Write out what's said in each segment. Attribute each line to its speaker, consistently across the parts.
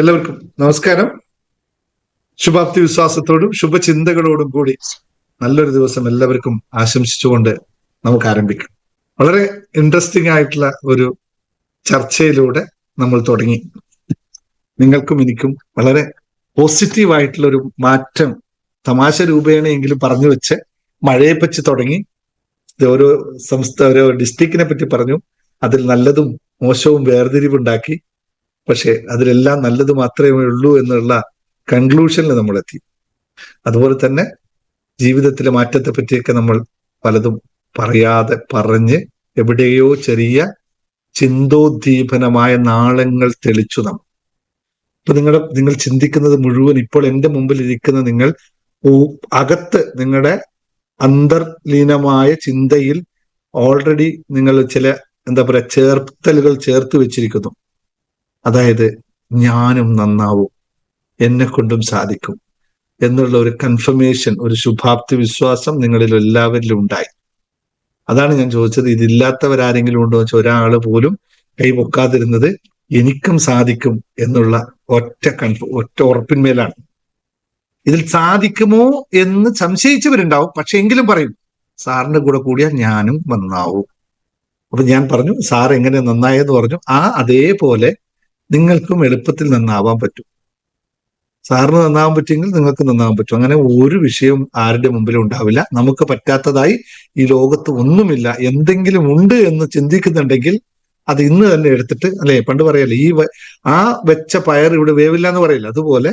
Speaker 1: എല്ലാവർക്കും നമസ്കാരം. ശുഭാപ്തി വിശ്വാസത്തോടും ശുഭചിന്തകളോടും കൂടി നല്ലൊരു ദിവസം എല്ലാവർക്കും ആശംസിച്ചുകൊണ്ട് നമുക്ക് ആരംഭിക്കാം. വളരെ ഇൻട്രസ്റ്റിംഗ് ആയിട്ടുള്ള ഒരു ചർച്ചയിലൂടെ നമ്മൾ തുടങ്ങി. നിങ്ങൾക്കും എനിക്കും വളരെ പോസിറ്റീവ് ആയിട്ടുള്ള ഒരു മാറ്റം തമാശ രൂപേണയെങ്കിലും പറഞ്ഞു വെച്ച് മഴയെ പറ്റി തുടങ്ങി. ഓരോ ഓരോ ഡിസ്ട്രിക്റ്റിനെ പറ്റി പറഞ്ഞു. അതിൽ നല്ലതും മോശവും വേർതിരിവുണ്ടാക്കി. പക്ഷെ അതിലെല്ലാം നല്ലത് മാത്രമേ ഉള്ളൂ എന്നുള്ള കൺക്ലൂഷനിൽ നമ്മൾ എത്തി. അതുപോലെ തന്നെ ജീവിതത്തിലെ മാറ്റത്തെ പറ്റിയൊക്കെ നമ്മൾ പലതും പറയാതെ പറഞ്ഞ് എവിടെയോ ചെറിയ ചിന്തോദ്ദീപനമായ നാളങ്ങൾ തെളിച്ചു നമ്മൾ. ഇപ്പൊ നിങ്ങൾ ചിന്തിക്കുന്നത് മുഴുവൻ ഇപ്പോൾ എൻ്റെ മുമ്പിൽ ഇരിക്കുന്ന നിങ്ങൾ അകത്ത് നിങ്ങളുടെ അന്തർലീനമായ ചിന്തയിൽ ഓൾറെഡി നിങ്ങൾ ചില എന്താ പറയാ ചേർത്തലുകൾ ചേർത്ത് വെച്ചിരിക്കുന്നു. അതായത് ഞാനും നന്നാവും, എന്നെ കൊണ്ടും സാധിക്കും എന്നുള്ള ഒരു കൺഫർമേഷൻ, ഒരു ശുഭാപ്തി വിശ്വാസം നിങ്ങളിൽ എല്ലാവരിലും ഉണ്ടായി. അതാണ് ഞാൻ ചോദിച്ചത്, ഇതില്ലാത്തവരാരെങ്കിലും ഉണ്ടോ എന്ന് വെച്ചാൽ ഒരാൾ പോലും കൈപൊക്കാതിരുന്നത് എനിക്കും സാധിക്കും എന്നുള്ള ഒറ്റ ഉറപ്പിന്മേലാണ്. ഇതിൽ സാധിക്കുമോ എന്ന് സംശയിച്ചവരുണ്ടാവും, പക്ഷെ എങ്കിലും പറയും സാറിന്റെ കൂടെ കൂടിയാൽ ഞാനും നന്നാവും. അപ്പൊ ഞാൻ പറഞ്ഞു സാർ എങ്ങനെ നന്നായെന്ന് പറഞ്ഞു. അതേപോലെ നിങ്ങൾക്കും എളുപ്പത്തിൽ നന്നാവാൻ പറ്റും. സാറിന് നന്നാവാൻ പറ്റുമെങ്കിൽ നിങ്ങൾക്ക് നന്നാവാൻ പറ്റും. അങ്ങനെ ഒരു വിഷയവും ആരുടെ മുമ്പിലും ഉണ്ടാവില്ല. നമുക്ക് പറ്റാത്തതായി ഈ ലോകത്ത് ഒന്നുമില്ല. എന്തെങ്കിലും ഉണ്ട് എന്ന് ചിന്തിക്കുന്നുണ്ടെങ്കിൽ അത് ഇന്ന് തന്നെ എടുത്തിട്ട്, അല്ലെ പണ്ട് പറയല്ലേ ആ വെച്ച പയർ ഇവിടെ വേവില്ല എന്ന് പറയില്ല, അതുപോലെ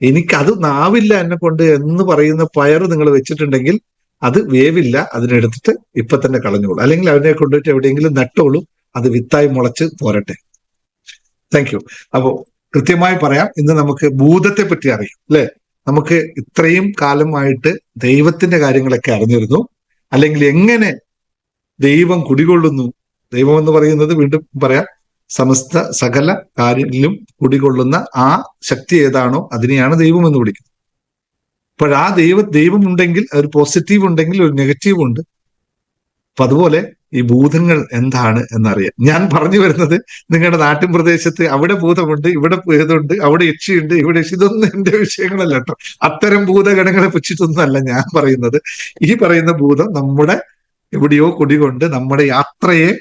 Speaker 1: എനിക്കത് നാവില്ല എന്നെ കൊണ്ട് എന്ന് പറയുന്ന പയർ നിങ്ങൾ വെച്ചിട്ടുണ്ടെങ്കിൽ അത് വേവില്ല, അതിനെടുത്തിട്ട് ഇപ്പൊ തന്നെ കളഞ്ഞോളൂ, അല്ലെങ്കിൽ അതിനെ കൊണ്ടിട്ട് എവിടെയെങ്കിലും നട്ടോളൂ, അത് വിത്തായി മുളച്ച് പോരട്ടെ. Thank you. അപ്പോ കൃത്യമായി പറയാം, ഇന്ന് നമുക്ക് ഭൂതത്തെ പറ്റി അറിയാം അല്ലെ. നമുക്ക് ഇത്രയും കാലമായിട്ട് ദൈവത്തിന്റെ കാര്യങ്ങളൊക്കെ അറിഞ്ഞിരുന്നു, അല്ലെങ്കിൽ എങ്ങനെ ദൈവം കുടികൊള്ളുന്നു. ദൈവം എന്ന് പറയുന്നത് വീണ്ടും പറയാം, സമസ്ത സകല കാര്യങ്ങളിലും കുടികൊള്ളുന്ന ആ ശക്തി ഏതാണോ അതിനെയാണ് ദൈവം എന്ന് വിളിക്കുന്നത്. ആ ദൈവം ഉണ്ടെങ്കിൽ ഒരു പോസിറ്റീവ് ഉണ്ടെങ്കിൽ ഒരു നെഗറ്റീവ് ഉണ്ട്. അപ്പൊ അതുപോലെ ഈ ഭൂതങ്ങൾ എന്താണ് എന്നറിയാം. ഞാൻ പറഞ്ഞു വരുന്നത് നിങ്ങളുടെ നാട്ടിൻ പ്രദേശത്ത് അവിടെ ഭൂതമുണ്ട്, ഇവിടെ ഭൂതമുണ്ട്, അവിടെ യക്ഷിയുണ്ട്, ഇവിടെ ഇതൊന്നും എന്റെ വിഷയങ്ങളല്ല കേട്ടോ. അത്തരം ഭൂതഗണങ്ങളെ പറ്റിയിട്ടൊന്നുമല്ല ഞാൻ പറയുന്നത്. ഈ പറയുന്ന ഭൂതം നമ്മുടെ എവിടെയോ കുടികൊണ്ട് നമ്മുടെ യാത്രയെ,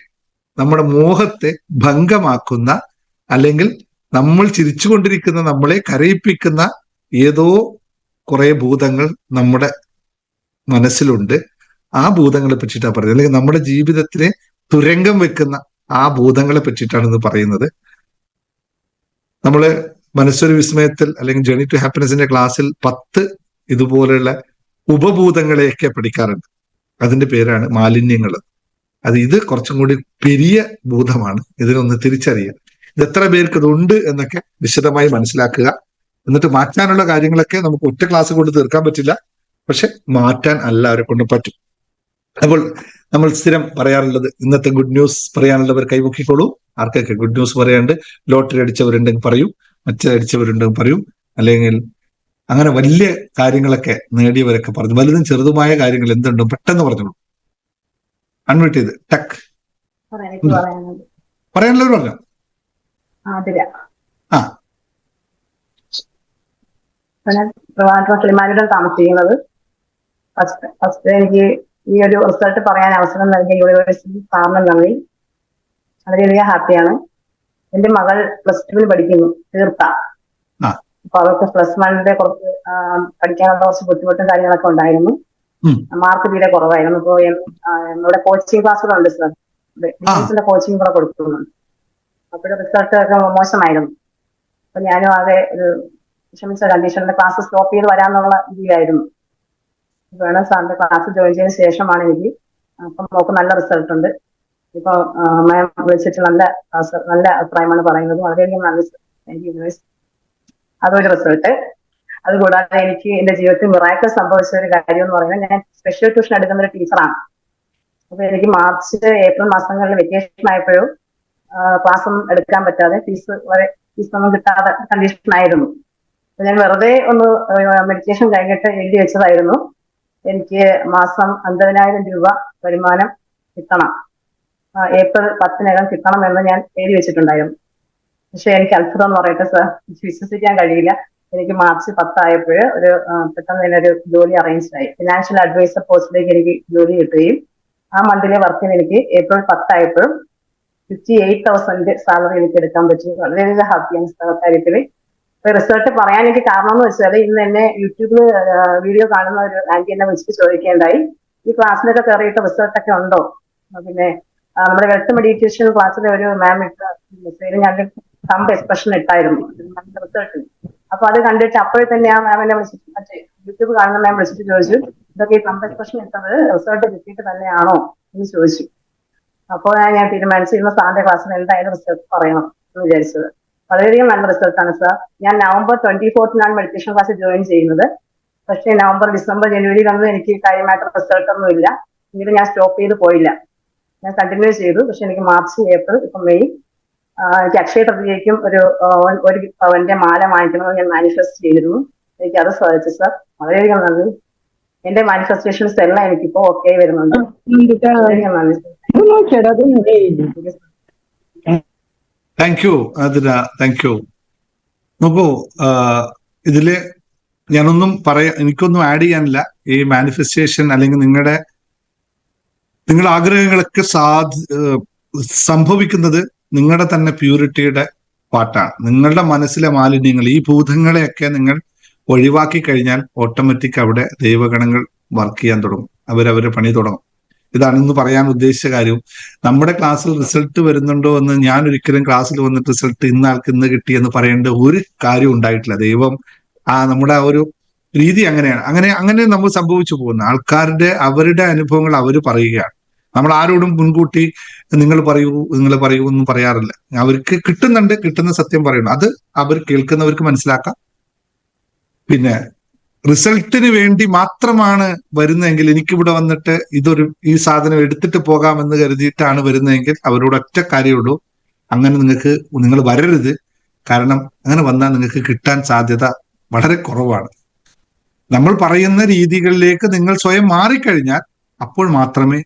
Speaker 1: നമ്മുടെ മോഹത്തെ ഭംഗമാക്കുന്ന, അല്ലെങ്കിൽ നമ്മൾ ചിരിച്ചുകൊണ്ടിരിക്കുന്ന നമ്മളെ കരയിപ്പിക്കുന്ന ഏതോ കുറെ ഭൂതങ്ങൾ നമ്മുടെ മനസ്സിലുണ്ട്. ആ ഭൂതങ്ങളെ പറ്റിയിട്ടാണ് പറയുന്നത്, അല്ലെങ്കിൽ നമ്മുടെ ജീവിതത്തിനെ തുരങ്കം വെക്കുന്ന ആ ഭൂതങ്ങളെ പറ്റിയിട്ടാണ് ഇത് പറയുന്നത്. നമ്മള് മനസ്സൊരു വിസ്മയത്തിൽ അല്ലെങ്കിൽ ജേണി ടു ഹാപ്പിനെസിന്റെ ക്ലാസ്സിൽ 10 ഇതുപോലെയുള്ള ഉപഭൂതങ്ങളെയൊക്കെ പഠിക്കാറുണ്ട്. അതിന്റെ പേരാണ് മാലിന്യങ്ങൾ. ഇത് കുറച്ചും കൂടി പെരിയ ഭൂതമാണ്. ഇതിനൊന്ന് തിരിച്ചറിയുക. ഇത് എത്ര പേർക്ക് ഇതുണ്ട് എന്നൊക്കെ വിശദമായി മനസ്സിലാക്കുക. എന്നിട്ട് മാറ്റാനുള്ള കാര്യങ്ങളൊക്കെ നമുക്ക് ഒറ്റ ക്ലാസ് കൊണ്ട് തീർക്കാൻ പറ്റില്ല, പക്ഷെ മാറ്റാൻ എല്ലാവരെ കൊണ്ടും പറ്റും. അപ്പോൾ നമ്മൾ സ്ഥിരം പറയാറുള്ളത്, ഇന്നത്തെ ഗുഡ് ന്യൂസ് പറയാനുള്ളവർ കൈപൊക്കിക്കോളൂ. ആർക്കൊക്കെ ഗുഡ് ന്യൂസ് പറയാണ്ട്? ലോട്ടറി അടിച്ചവരുണ്ടെങ്കിൽ പറയൂ, അടിച്ചവരുണ്ടെങ്കിൽ പറയൂ, അല്ലെങ്കിൽ അങ്ങനെ വലിയ കാര്യങ്ങളൊക്കെ നേടിയവരൊക്കെ പറഞ്ഞു, വലുതും ചെറുതുമായ കാര്യങ്ങൾ എന്തുണ്ടോ പെട്ടെന്ന് പറഞ്ഞോളൂ. അൺമ്യൂട്ട് ചെയ്ത് ടക്ക് പറയാനുള്ളവർ പറഞ്ഞോ.
Speaker 2: താമസിക്കുന്നത്. ഫസ്റ്റ് എനിക്ക് ഈ ഒരു റിസൾട്ട് പറയാൻ അവസരം നൽകിയ യൂണിവേഴ്സിറ്റി സാറിന് നന്ദി. വളരെയധികം ഹാപ്പിയാണ്. എന്റെ മകൾ +2 പഠിക്കുന്നു, തീർത്ത. അപ്പൊ അവർക്ക് +1 കുറച്ച് പഠിക്കാനുള്ള കുറച്ച് ബുദ്ധിമുട്ടും കാര്യങ്ങളൊക്കെ ഉണ്ടായിരുന്നു. മാർക്ക് തീരെ കുറവായിരുന്നു. ഇപ്പോ നമ്മുടെ കോച്ചിങ് ക്ലാസ്സുകളുണ്ട് സാർ, ബിസിനസിന്റെ കോച്ചിങ് കൂടെ കൊടുക്കുന്നുണ്ട്. അപ്പോഴും റിസൾട്ട് ഒക്കെ മോശമായിരുന്നു. അപ്പൊ ഞാനും ആകെ ഒരു വിഷമിച്ച കണ്ടീഷനിലെ ക്ലാസ് സ്റ്റോപ്പ് ചെയ്ത് വരാന്നുള്ള രീതിയായിരുന്നു. വേണം സാറിന്റെ ക്ലാസ് ജോയിൻ ചെയ്തതിനു ശേഷമാണ് എനിക്ക് അപ്പം നോക്ക് നല്ല റിസൾട്ട് ഉണ്ട്. ഇപ്പൊ മാം വിളിച്ചിട്ട് നല്ല അഭിപ്രായമാണ് പറയുന്നത്. വളരെയധികം നന്ദി യൂണിവേഴ്സിറ്റി. അതൊരു റിസൾട്ട്. അതുകൂടാതെ എനിക്ക് എന്റെ ജീവിതത്തിൽ മിറാക്കിൾ സംഭവിച്ച ഒരു കാര്യം എന്ന് പറയുന്നത്, ഞാൻ സ്പെഷ്യൽ ട്യൂഷൻ എടുക്കുന്ന ഒരു ടീച്ചറാണ്. അപ്പൊ എനിക്ക് മാർച്ച് ഏപ്രിൽ മാസങ്ങളിൽ വെക്കേഷൻ ആയപ്പോഴും ക്ലാസ് ഒന്നും എടുക്കാൻ പറ്റാതെ ഫീസൊന്നും കിട്ടാതെ കണ്ടീഷനായിരുന്നു. അപ്പൊ ഞാൻ വെറുതെ ഒന്ന് മെഡിറ്റേഷൻ കഴിഞ്ഞിട്ട് എഴുതി വെച്ചതായിരുന്നു, എനിക്ക് മാസം 50,000 രൂപ വരുമാനം കിട്ടണം, ഏപ്രിൽ 10 കിട്ടണം എന്ന് ഞാൻ എഴുതി വെച്ചിട്ടുണ്ടായിരുന്നു. പക്ഷെ എനിക്ക് അത്ഭുതം എന്ന് പറയട്ടെ സാർ, വിശ്വസിക്കാൻ കഴിയില്ല. എനിക്ക് മാർച്ച് 10 ആയപ്പോൾ ഒരു പെട്ടെന്ന് തന്നെ ഒരു ജോലി അറേഞ്ച് ആയി. ഫിനാൻഷ്യൽ അഡ്വൈസർ പോസ്റ്റിലേക്ക് എനിക്ക് ജോലി കിട്ടുകയും ആ മന്തിലെ വർക്കിന് എനിക്ക് ഏപ്രിൽ 10 ആയപ്പോഴും 58,000 സാലറി എനിക്ക് എടുക്കാൻ പറ്റി. വളരെയധികം ഹാപ്പിയാണ് സാർ കാര്യത്തിൽ. റിസൾട്ട് പറയാൻ എനിക്ക് കാരണം എന്ന് വെച്ചാൽ ഇന്ന് എന്നെ യൂട്യൂബിൽ വീഡിയോ കാണുന്ന ഒരു ആന്റി എന്നെ വിളിച്ചിട്ട് ചോദിക്കേണ്ടായി, ഈ ക്ലാസ്സിലൊക്കെ കയറിയിട്ട് റിസൾട്ടൊക്കെ ഉണ്ടോ. പിന്നെ നമ്മുടെ വെൽത്ത് മെഡിറ്റേഷൻ ക്ലാസ്സിലെ ഒരു മാം ഇട്ട മെസ്സേജ് ഞാൻ തമ്പ് എക്സ്പ്രഷൻ ഇട്ടായിരുന്നു റിസൾട്ടിൽ. അപ്പൊ അത് കണ്ടിട്ട് അപ്പോഴേ തന്നെ ആ മാം എന്നെ വിളിച്ചിട്ട്, മറ്റേ യൂട്യൂബ് കാണുന്ന മാം വിളിച്ചിട്ട് ചോദിച്ചു, ഇതൊക്കെ ഈ തമ്പ് എക്സ്പ്രഷൻ ഇട്ടത് റിസൾട്ട് കിട്ടിയിട്ട് തന്നെയാണോ എന്ന് ചോദിച്ചു. അപ്പോൾ ഞാൻ തീരുമാനിച്ചിരുന്ന സാറിന്റെ ക്ലാസ്സിൽ എന്തായാലും റിസൾട്ട് പറയണം എന്ന് വിചാരിച്ചത്. വളരെയധികം നല്ല റിസൾട്ടാണ് സാർ. ഞാൻ നവംബർ 24 മെഡിറ്റേഷൻ ക്ലാസ് ജോയിൻ ചെയ്യുന്നത്. പക്ഷേ നവംബർ, ഡിസംബർ, ജനുവരിയിലൊന്നും എനിക്ക് കാര്യമായിട്ട് റിസൾട്ട് ഒന്നും ഇല്ല. എങ്കിലും ഞാൻ സ്റ്റോപ്പ് ചെയ്ത് പോയില്ല, ഞാൻ കണ്ടിന്യൂ ചെയ്തു. പക്ഷെ എനിക്ക് മാർച്ച്, ഏപ്രിൽ, ഇപ്പൊ മെയ് എനിക്ക് അക്ഷയ തൃതീയയ്ക്കും ഒരു പവന്റെ മാല വാങ്ങിക്കണമെന്ന് ഞാൻ മാനിഫെസ്റ്റ് ചെയ്തിരുന്നു. എനിക്ക് അത് സാധിച്ചു സാർ. വളരെയധികം നന്ദി. എന്റെ മാനിഫെസ്റ്റേഷൻസ് എല്ലാം എനിക്കിപ്പോ ഓക്കെ വരുന്നുണ്ട്. വളരെയധികം നന്ദി sir.
Speaker 1: Thank you Athira, thank you. നോക്കൂ, ഇതില് ഞാനൊന്നും എനിക്കൊന്നും ആഡ് ചെയ്യാനില്ല. ഈ മാനിഫെസ്റ്റേഷൻ അല്ലെങ്കിൽ നിങ്ങളുടെ ആഗ്രഹങ്ങളൊക്കെ സംഭവിക്കുന്നത് നിങ്ങളുടെ തന്നെ പ്യൂരിറ്റിയുടെ പാട്ടാണ്. നിങ്ങളുടെ മനസ്സിലെ മാലിന്യങ്ങൾ, ഈ ഭൂതങ്ങളെയൊക്കെ നിങ്ങൾ ഒഴിവാക്കി കഴിഞ്ഞാൽ ഓട്ടോമാറ്റിക് അവിടെ ദൈവഗണങ്ങൾ വർക്ക് ചെയ്യാൻ തുടങ്ങും, അവരവരെ പണി തുടങ്ങും. ഇതാണ് ഇന്ന് പറയാൻ ഉദ്ദേശിച്ച കാര്യം. നമ്മുടെ ക്ലാസ്സിൽ റിസൾട്ട് വരുന്നുണ്ടോ എന്ന് ഞാൻ ഒരിക്കലും ക്ലാസ്സിൽ വന്നിട്ട് റിസൾട്ട് ഇന്ന ആൾക്ക് ഇന്ന് കിട്ടി എന്ന് പറയേണ്ട ഒരു കാര്യം ഉണ്ടായിട്ടില്ല. ദൈവം നമ്മുടെ ആ ഒരു രീതി അങ്ങനെയാണ്. അങ്ങനെ നമ്മൾ സംഭവിച്ചു പോകുന്ന ആൾക്കാരുടെ അവരുടെ അനുഭവങ്ങൾ അവർ പറയുകയാണ്. നമ്മൾ ആരോടും മുൻകൂട്ടി നിങ്ങൾ പറയൂ ഒന്നും പറയാറില്ല. അവർക്ക് കിട്ടുന്നുണ്ട്, കിട്ടുന്ന സത്യം പറയണം. അത് അവർ കേൾക്കുന്നവർക്ക് മനസ്സിലാക്കാം. പിന്നെ റിസൾട്ടിന് വേണ്ടി മാത്രമാണ് വരുന്നതെങ്കിൽ, എനിക്കിവിടെ വന്നിട്ട് ഈ സാധനം എടുത്തിട്ട് പോകാമെന്ന് കരുതിയിട്ടാണ് വരുന്നതെങ്കിൽ അവരോട് ഒറ്റ കാര്യമുള്ളൂ, അങ്ങനെ നിങ്ങൾ വരരുത്. കാരണം അങ്ങനെ വന്നാൽ നിങ്ങൾക്ക് കിട്ടാൻ സാധ്യത വളരെ കുറവാണ്. നമ്മൾ പറയുന്ന രീതികളിലേക്ക് നിങ്ങൾ സ്വയം മാറിക്കഴിഞ്ഞാൽ അപ്പോൾ മാത്രമേ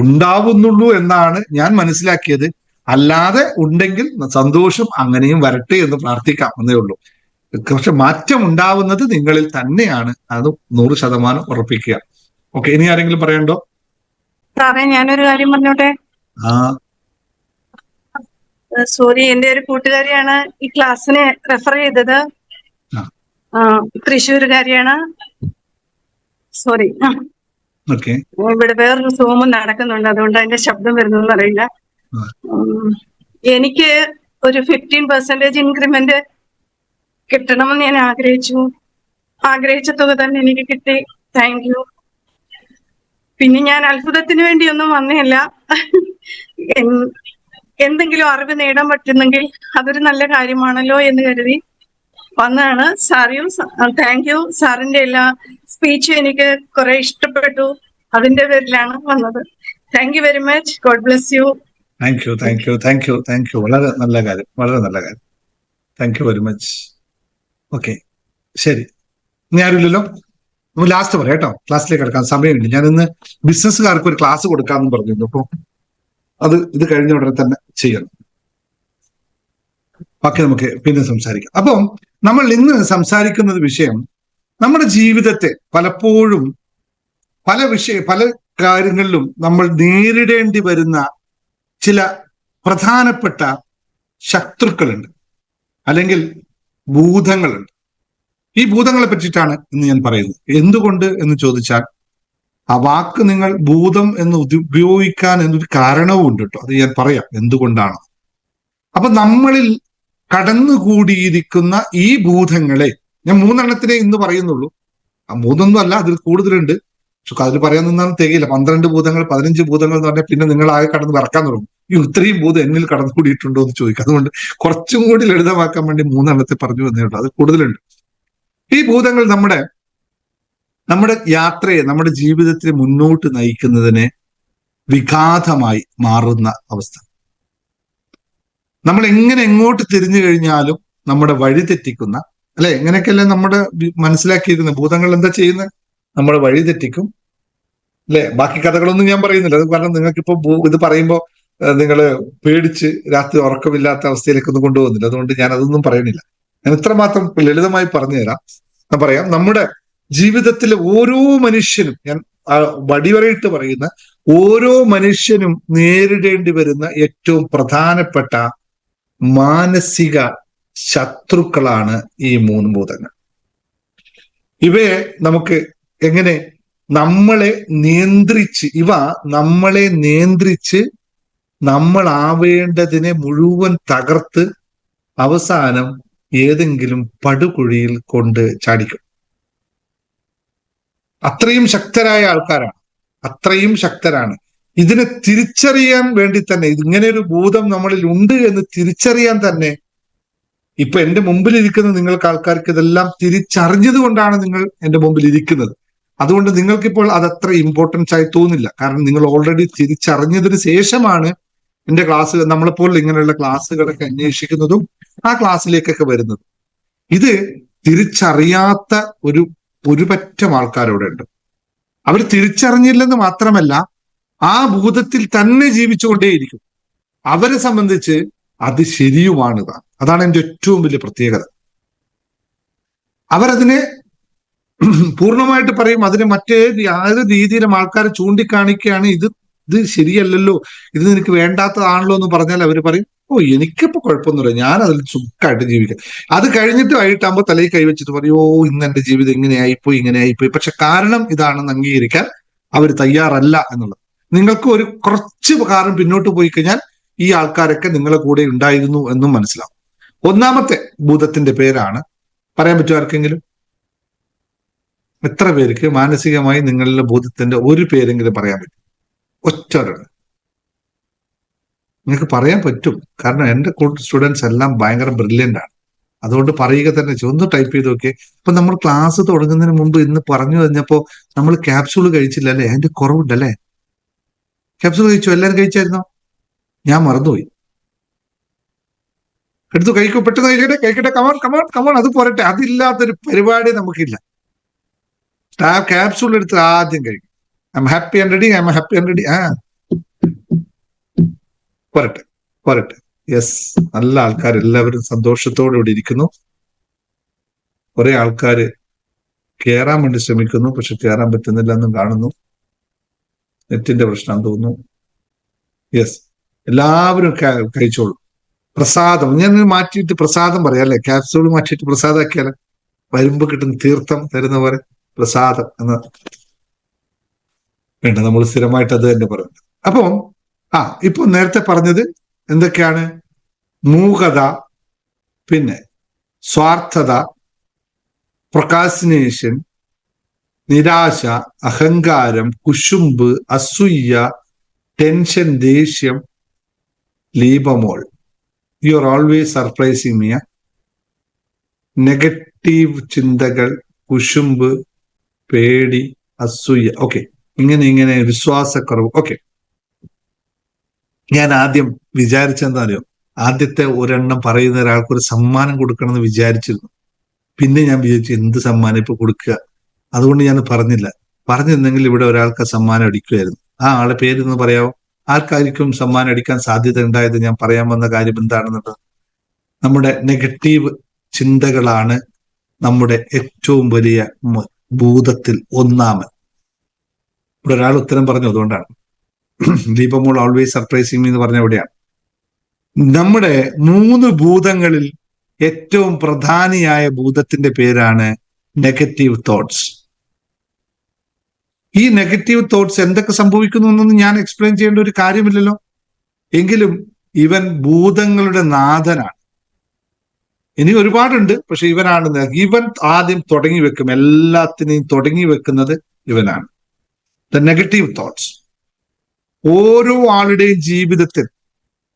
Speaker 1: ഉണ്ടാവുന്നുള്ളൂ എന്നാണ് ഞാൻ മനസ്സിലാക്കിയത്. അല്ലാതെ ഉണ്ടെങ്കിൽ സന്തോഷം, അങ്ങനെയും വരട്ടെ എന്ന് പ്രാർത്ഥിക്കാം എന്നേ ഉള്ളൂ. പക്ഷെ മാറ്റം ഉണ്ടാവുന്നത് നിങ്ങളിൽ തന്നെയാണ്, അത് 100% ഉറപ്പിക്കുക. ഓക്കെ, ഇനി ആരെങ്കിലും പറയണ്ടോ?
Speaker 3: സാറേ, ഞാനൊരു കാര്യം പറഞ്ഞോട്ടെ? സോറി, എന്റെ ഒരു കൂട്ടുകാരിയാണ് ഈ ക്ലാസ്സിനെ റെഫർ ചെയ്തത്. തൃശ്ശൂരുകാരിയാണ്. സോറി, ഇവിടെ വേറൊരു സൂമും നടക്കുന്നുണ്ട്, അതുകൊണ്ട് അതിന്റെ ശബ്ദം വരുന്നതെന്ന് അറിയില്ല. എനിക്ക് ഒരു 15% ഇൻക്രിമെന്റ് കിട്ടണമെന്ന് ഞാൻ ആഗ്രഹിച്ച തുക തന്നെ എനിക്ക് കിട്ടി. Thank you. പിന്നെ ഞാൻ അത്ഭുതത്തിന് വേണ്ടിയൊന്നും വന്നതല്ല. എന്തെങ്കിലും അറിവ് നേടാൻ പറ്റുന്നെങ്കിൽ അതൊരു നല്ല കാര്യമാണല്ലോ എന്ന് കരുതി വന്നതാണ്. Thank you. സാറിന്റെ എല്ലാ സ്പീച്ചും എനിക്ക് കുറെ ഇഷ്ടപ്പെട്ടു, അതിന്റെ പേരിലാണ് വന്നത്. Thank you very much. God bless you.
Speaker 1: Thank you. വളരെ നല്ല കാര്യം. Thank you very much. Okay, ശരി. ഇനി ആരുമില്ലല്ലോ, നമ്മൾ ലാസ്റ്റ് പറയാം കേട്ടോ. ക്ലാസ്സിലേക്ക് കിടക്കാൻ സമയമില്ല. ഞാൻ ഇന്ന് ബിസിനസ്സുകാർക്ക് ഒരു ക്ലാസ് കൊടുക്കാമെന്ന് പറഞ്ഞിരുന്നു. അപ്പോൾ ഇത് കഴിഞ്ഞ ഉടനെ തന്നെ ചെയ്യണം. ബാക്കി നമുക്ക് പിന്നെ സംസാരിക്കാം. അപ്പം നമ്മൾ ഇന്ന് സംസാരിക്കുന്ന വിഷയം, നമ്മുടെ ജീവിതത്തെ പലപ്പോഴും പല കാര്യങ്ങളിലും നമ്മൾ നേരിടേണ്ടി വരുന്ന ചില പ്രധാനപ്പെട്ട ശത്രുക്കളുണ്ട്, അല്ലെങ്കിൽ ഭൂതങ്ങളുണ്ട്. ഈ ഭൂതങ്ങളെ പറ്റിയിട്ടാണ് ഇന്ന് ഞാൻ പറയുന്നത്. എന്തുകൊണ്ട് എന്ന് ചോദിച്ചാൽ, ആ വാക്ക് നിങ്ങൾ ഭൂതം എന്ന് ഉപയോഗിക്കാൻ എന്നൊരു കാരണവും ഉണ്ട് കേട്ടോ. അത് ഞാൻ പറയാം എന്തുകൊണ്ടാണ്. അപ്പൊ നമ്മളിൽ കടന്നുകൂടിയിരിക്കുന്ന ഈ ഭൂതങ്ങളെ, ഞാൻ 3 ഇന്ന് പറയുന്നുള്ളൂ. ആ 3 അല്ല, അതിൽ കൂടുതലുണ്ട്. പക്ഷെ അതിൽ പറയാൻ നിന്നാലും തികയില്ല. 12 ഭൂതങ്ങൾ, 15 ഭൂതങ്ങൾ എന്ന് പറഞ്ഞാൽ പിന്നെ നിങ്ങൾ ആകെ കടന്ന് വിറക്കാൻ തുടങ്ങും. ഇത്രയും ഭൂതം എന്നിൽ കടന്നുകൂടിയിട്ടുണ്ടോ എന്ന് ചോദിക്കും. അതുകൊണ്ട് കുറച്ചും കൂടി ലളിതമാക്കാൻ വേണ്ടി 3 പറഞ്ഞു വന്നേ ഉള്ളൂ. അത് കൂടുതലുണ്ട്. ഈ ഭൂതങ്ങൾ നമ്മുടെ യാത്രയെ, നമ്മുടെ ജീവിതത്തെ മുന്നോട്ട് നയിക്കുന്നതിനെ വിഘാതമായി മാറുന്ന അവസ്ഥ. നമ്മൾ എങ്ങോട്ട് തിരിഞ്ഞു കഴിഞ്ഞാലും നമ്മുടെ വഴി തെറ്റിക്കുന്ന, അല്ലെ? എങ്ങനെയൊക്കെയല്ലേ നമ്മുടെ മനസ്സിലാക്കിയിരുന്നത്? ഭൂതങ്ങൾ എന്താ ചെയ്യുന്നത്? നമ്മുടെ വഴി തെറ്റിക്കും, അല്ലെ? ബാക്കി കഥകളൊന്നും ഞാൻ പറയുന്നില്ല. അത് കാരണം നിങ്ങൾക്കിപ്പോ ഇത് പറയുമ്പോൾ നിങ്ങൾ പേടിച്ച് രാത്രി ഉറക്കമില്ലാത്ത അവസ്ഥയിലേക്കൊന്നും കൊണ്ടുപോകുന്നില്ല. അതുകൊണ്ട് ഞാൻ അതൊന്നും പറയുന്നില്ല. ഞാൻ ഇത്രമാത്രം ലളിതമായി പറഞ്ഞു തരാം. ഞാൻ പറയാം, നമ്മുടെ ജീവിതത്തിലെ ഓരോ മനുഷ്യനും, ഞാൻ വടിവരയിട്ട് പറയുന്ന ഓരോ മനുഷ്യനും നേരിടേണ്ടി വരുന്ന ഏറ്റവും പ്രധാനപ്പെട്ട മാനസിക ശത്രുക്കളാണ് ഈ 3 ഭൂതങ്ങൾ. ഇവയെ നമുക്ക് എങ്ങനെ നമ്മളെ നിയന്ത്രിച്ച് നമ്മളാവേണ്ടതിനെ മുഴുവൻ തകർത്ത് അവസാനം ഏതെങ്കിലും പടുകുഴിയിൽ കൊണ്ട് ചാടിക്കും. അത്രയും ശക്തരാണ്. ഇതിനെ തിരിച്ചറിയാൻ വേണ്ടി തന്നെ, ഇങ്ങനെ ഒരു ഭൂതം നമ്മളിൽ ഉണ്ട് എന്ന് തിരിച്ചറിയാൻ തന്നെ, ഇപ്പൊ എന്റെ മുമ്പിൽ ഇരിക്കുന്ന നിങ്ങൾക്ക് ആൾക്കാർക്ക് ഇതെല്ലാം തിരിച്ചറിഞ്ഞത് കൊണ്ടാണ് നിങ്ങൾ എന്റെ മുമ്പിൽ ഇരിക്കുന്നത്. അതുകൊണ്ട് നിങ്ങൾക്കിപ്പോൾ അതത്ര ഇമ്പോർട്ടൻസ് ആയി തോന്നില്ല. കാരണം നിങ്ങൾ ഓൾറെഡി തിരിച്ചറിഞ്ഞതിന് ശേഷമാണ് എന്റെ ക്ലാസ്, നമ്മളെപ്പോൾ ഇങ്ങനെയുള്ള ക്ലാസ്സുകളൊക്കെ അന്വേഷിക്കുന്നതും ആ ക്ലാസ്സിലേക്കൊക്കെ വരുന്നതും. ഇത് തിരിച്ചറിയാത്ത ഒരു പറ്റം ആൾക്കാരോടെ ഉണ്ട്. അവർ തിരിച്ചറിഞ്ഞില്ലെന്ന് മാത്രമല്ല, ആ ഭൂതത്തിൽ തന്നെ ജീവിച്ചുകൊണ്ടേയിരിക്കും. അവരെ സംബന്ധിച്ച് അത് ശരിയുമാണ്. അതാണ് എൻ്റെ ഏറ്റവും വലിയ പ്രത്യേകത. അവരതിനെ പൂർണ്ണമായിട്ട് പറയും. അതിന് യാതൊരു രീതിയിലും ആൾക്കാരെ ചൂണ്ടിക്കാണിക്കുകയാണ്, ഇത് ശരിയല്ലല്ലോ, ഇത് നിനക്ക് വേണ്ടാത്തതാണല്ലോ എന്ന് പറഞ്ഞാൽ അവർ പറയും, ഓ എനിക്കിപ്പോ കുഴപ്പമൊന്നുമില്ല, ഞാൻ അതിൽ സുഖമായിട്ട് ജീവിക്കാം. അത് കഴിഞ്ഞിട്ട് വൈകിട്ടാകുമ്പോൾ തലയിൽ കൈവച്ചിട്ട് പറയും, ഓ ഇന്ന് എന്റെ ജീവിതം ഇങ്ങനെയായിപ്പോയി. പക്ഷെ കാരണം ഇതാണെന്ന് അംഗീകരിക്കാൻ അവർ തയ്യാറല്ല എന്നുള്ളത്. നിങ്ങൾക്ക് കുറച്ച് കാലം പിന്നോട്ട് പോയി കഴിഞ്ഞാൽ ഈ ആൾക്കാരൊക്കെ നിങ്ങളെ കൂടെ ഉണ്ടായിരുന്നു എന്നും മനസ്സിലാവും. ഒന്നാമത്തെ ഭൂതത്തിന്റെ പേരാണ്, പറയാൻ പറ്റുമോ ആർക്കെങ്കിലും? എത്ര പേർക്ക് മാനസികമായി നിങ്ങളുടെ ഭൂതത്തിന്റെ ഒരു പേരെങ്കിലും പറയാൻ പറ്റും? ഒറ്റൊരെണ്ണം നിങ്ങൾക്ക് പറയാൻ പറ്റും. കാരണം എൻ്റെ സ്റ്റുഡൻസ് എല്ലാം ഭയങ്കര ബ്രില്യൻ്റ് ആണ്. അതുകൊണ്ട് പറയുക തന്നെ ഒന്ന് ടൈപ്പ് ചെയ്ത് നോക്കിയേ. ഇപ്പൊ നമ്മൾ ക്ലാസ് തുടങ്ങുന്നതിന് മുമ്പ് ഇന്ന് പറഞ്ഞു കഴിഞ്ഞപ്പോ നമ്മൾ ക്യാപ്സൂൾ കഴിച്ചില്ല അല്ലേ? അതിന്റെ കുറവുണ്ടല്ലേ? ക്യാപ്സൂൾ കഴിച്ചു? എല്ലാവരും കഴിച്ചായിരുന്നോ? ഞാൻ മറന്നുപോയി. എടുത്തു കഴിക്കൂ, പെട്ടെന്ന് കഴിക്കട്ടെ. കമോൺ. അത് പോരട്ടെ. അതില്ലാത്തൊരു പരിപാടി നമുക്കില്ല. ആ ക്യാപ്സൂൾ എടുത്ത് ആദ്യം കഴിക്കും. I am happy and ready. പോരട്ടെ. യെസ്, നല്ല ആൾക്കാർ എല്ലാവരും സന്തോഷത്തോടെ ഇവിടെ ഇരിക്കുന്നു. കുറെ ആൾക്കാര് കയറാൻ വേണ്ടി ശ്രമിക്കുന്നു, പക്ഷെ കയറാൻ പറ്റുന്നില്ല എന്നും കാണുന്നു. നെറ്റിന്റെ പ്രശ്നം തോന്നുന്നു. യെസ്, എല്ലാവരും കഴിച്ചോളൂ. പ്രസാദം ഞാൻ മാറ്റിയിട്ട് പ്രസാദം പറയാം അല്ലെ? ക്യാപ്സൂൾ മാറ്റിയിട്ട് പ്രസാദാക്കിയാലോ? വരുമ്പോ കിട്ടുന്ന തീർത്ഥം തരുന്ന പോലെ പ്രസാദം എന്ന് വേണ്ട, നമ്മൾ സ്ഥിരമായിട്ട് അത് തന്നെ പറയുന്നത്. അപ്പം ഇപ്പൊ നേരത്തെ പറഞ്ഞത് എന്തൊക്കെയാണ്? മൂകത, പിന്നെ സ്വാർത്ഥത, പ്രൊക്രാസ്റ്റിനേഷൻ, നിരാശ, അഹങ്കാരം, കുശുമ്പ്, അസൂയ, ടെൻഷൻ, ദേഷ്യം, ലീപമോൾ. You are always surprising me. Negative ചിന്തകൾ, കുശുമ്പ്, പേടി, അസൂയ, ഓക്കെ, ഇങ്ങനെ വിശ്വാസക്കുറവ്. ഓക്കെ, ഞാൻ ആദ്യം വിചാരിച്ചെന്താ അറിയോ? ആദ്യത്തെ ഒരെണ്ണം പറയുന്ന ഒരാൾക്ക് ഒരു സമ്മാനം കൊടുക്കണമെന്ന് വിചാരിച്ചിരുന്നു. പിന്നെ ഞാൻ വിചാരിച്ചു എന്ത് സമ്മാനം ഇപ്പൊ കൊടുക്കുക, അതുകൊണ്ട് ഞാൻ പറഞ്ഞിരുന്നെങ്കിൽ ഇവിടെ ഒരാൾക്ക് സമ്മാനം അടിക്കുമായിരുന്നു. ആ ആളെ പേരൊന്ന് പറയാമോ? ആർക്കായിരിക്കും സമ്മാനം അടിക്കാൻ സാധ്യത ഉണ്ടായത്? ഞാൻ പറയാൻ വന്ന കാര്യം എന്താണെന്നുള്ളത്, നമ്മുടെ നെഗറ്റീവ് ചിന്തകളാണ് നമ്മുടെ ഏറ്റവും വലിയ ഭൂതത്തിൽ ഒന്നാമൻ. ഇവിടെ ഒരാൾ ഉത്തരം പറഞ്ഞു, അതുകൊണ്ടാണ്. ദീപമോൾ ഓൾവേസ് സർപ്രൈസിങ് എന്ന് പറഞ്ഞ എവിടെയാണ്? നമ്മുടെ 3 ഭൂതങ്ങളിൽ ഏറ്റവും പ്രധാനിയായ ഭൂതത്തിന്റെ പേരാണ് നെഗറ്റീവ് തോട്ട്സ്. ഈ നെഗറ്റീവ് തോട്ട്സ് എന്തൊക്കെ സംഭവിക്കുന്നു എന്നൊന്നും ഞാൻ എക്സ്പ്ലെയിൻ ചെയ്യേണ്ട ഒരു കാര്യമില്ലല്ലോ. എങ്കിലും ഇവൻ ഭൂതങ്ങളുടെ നാഥനാണ്. ഇനി ഒരുപാടുണ്ട്, പക്ഷെ ഇവൻ ആദ്യം തുടങ്ങി വെക്കും. എല്ലാത്തിനെയും തുടങ്ങി വെക്കുന്നത് ഇവനാണ്. The negative thoughts. ഓരോ ആളുടെയും ജീവിതത്തിൽ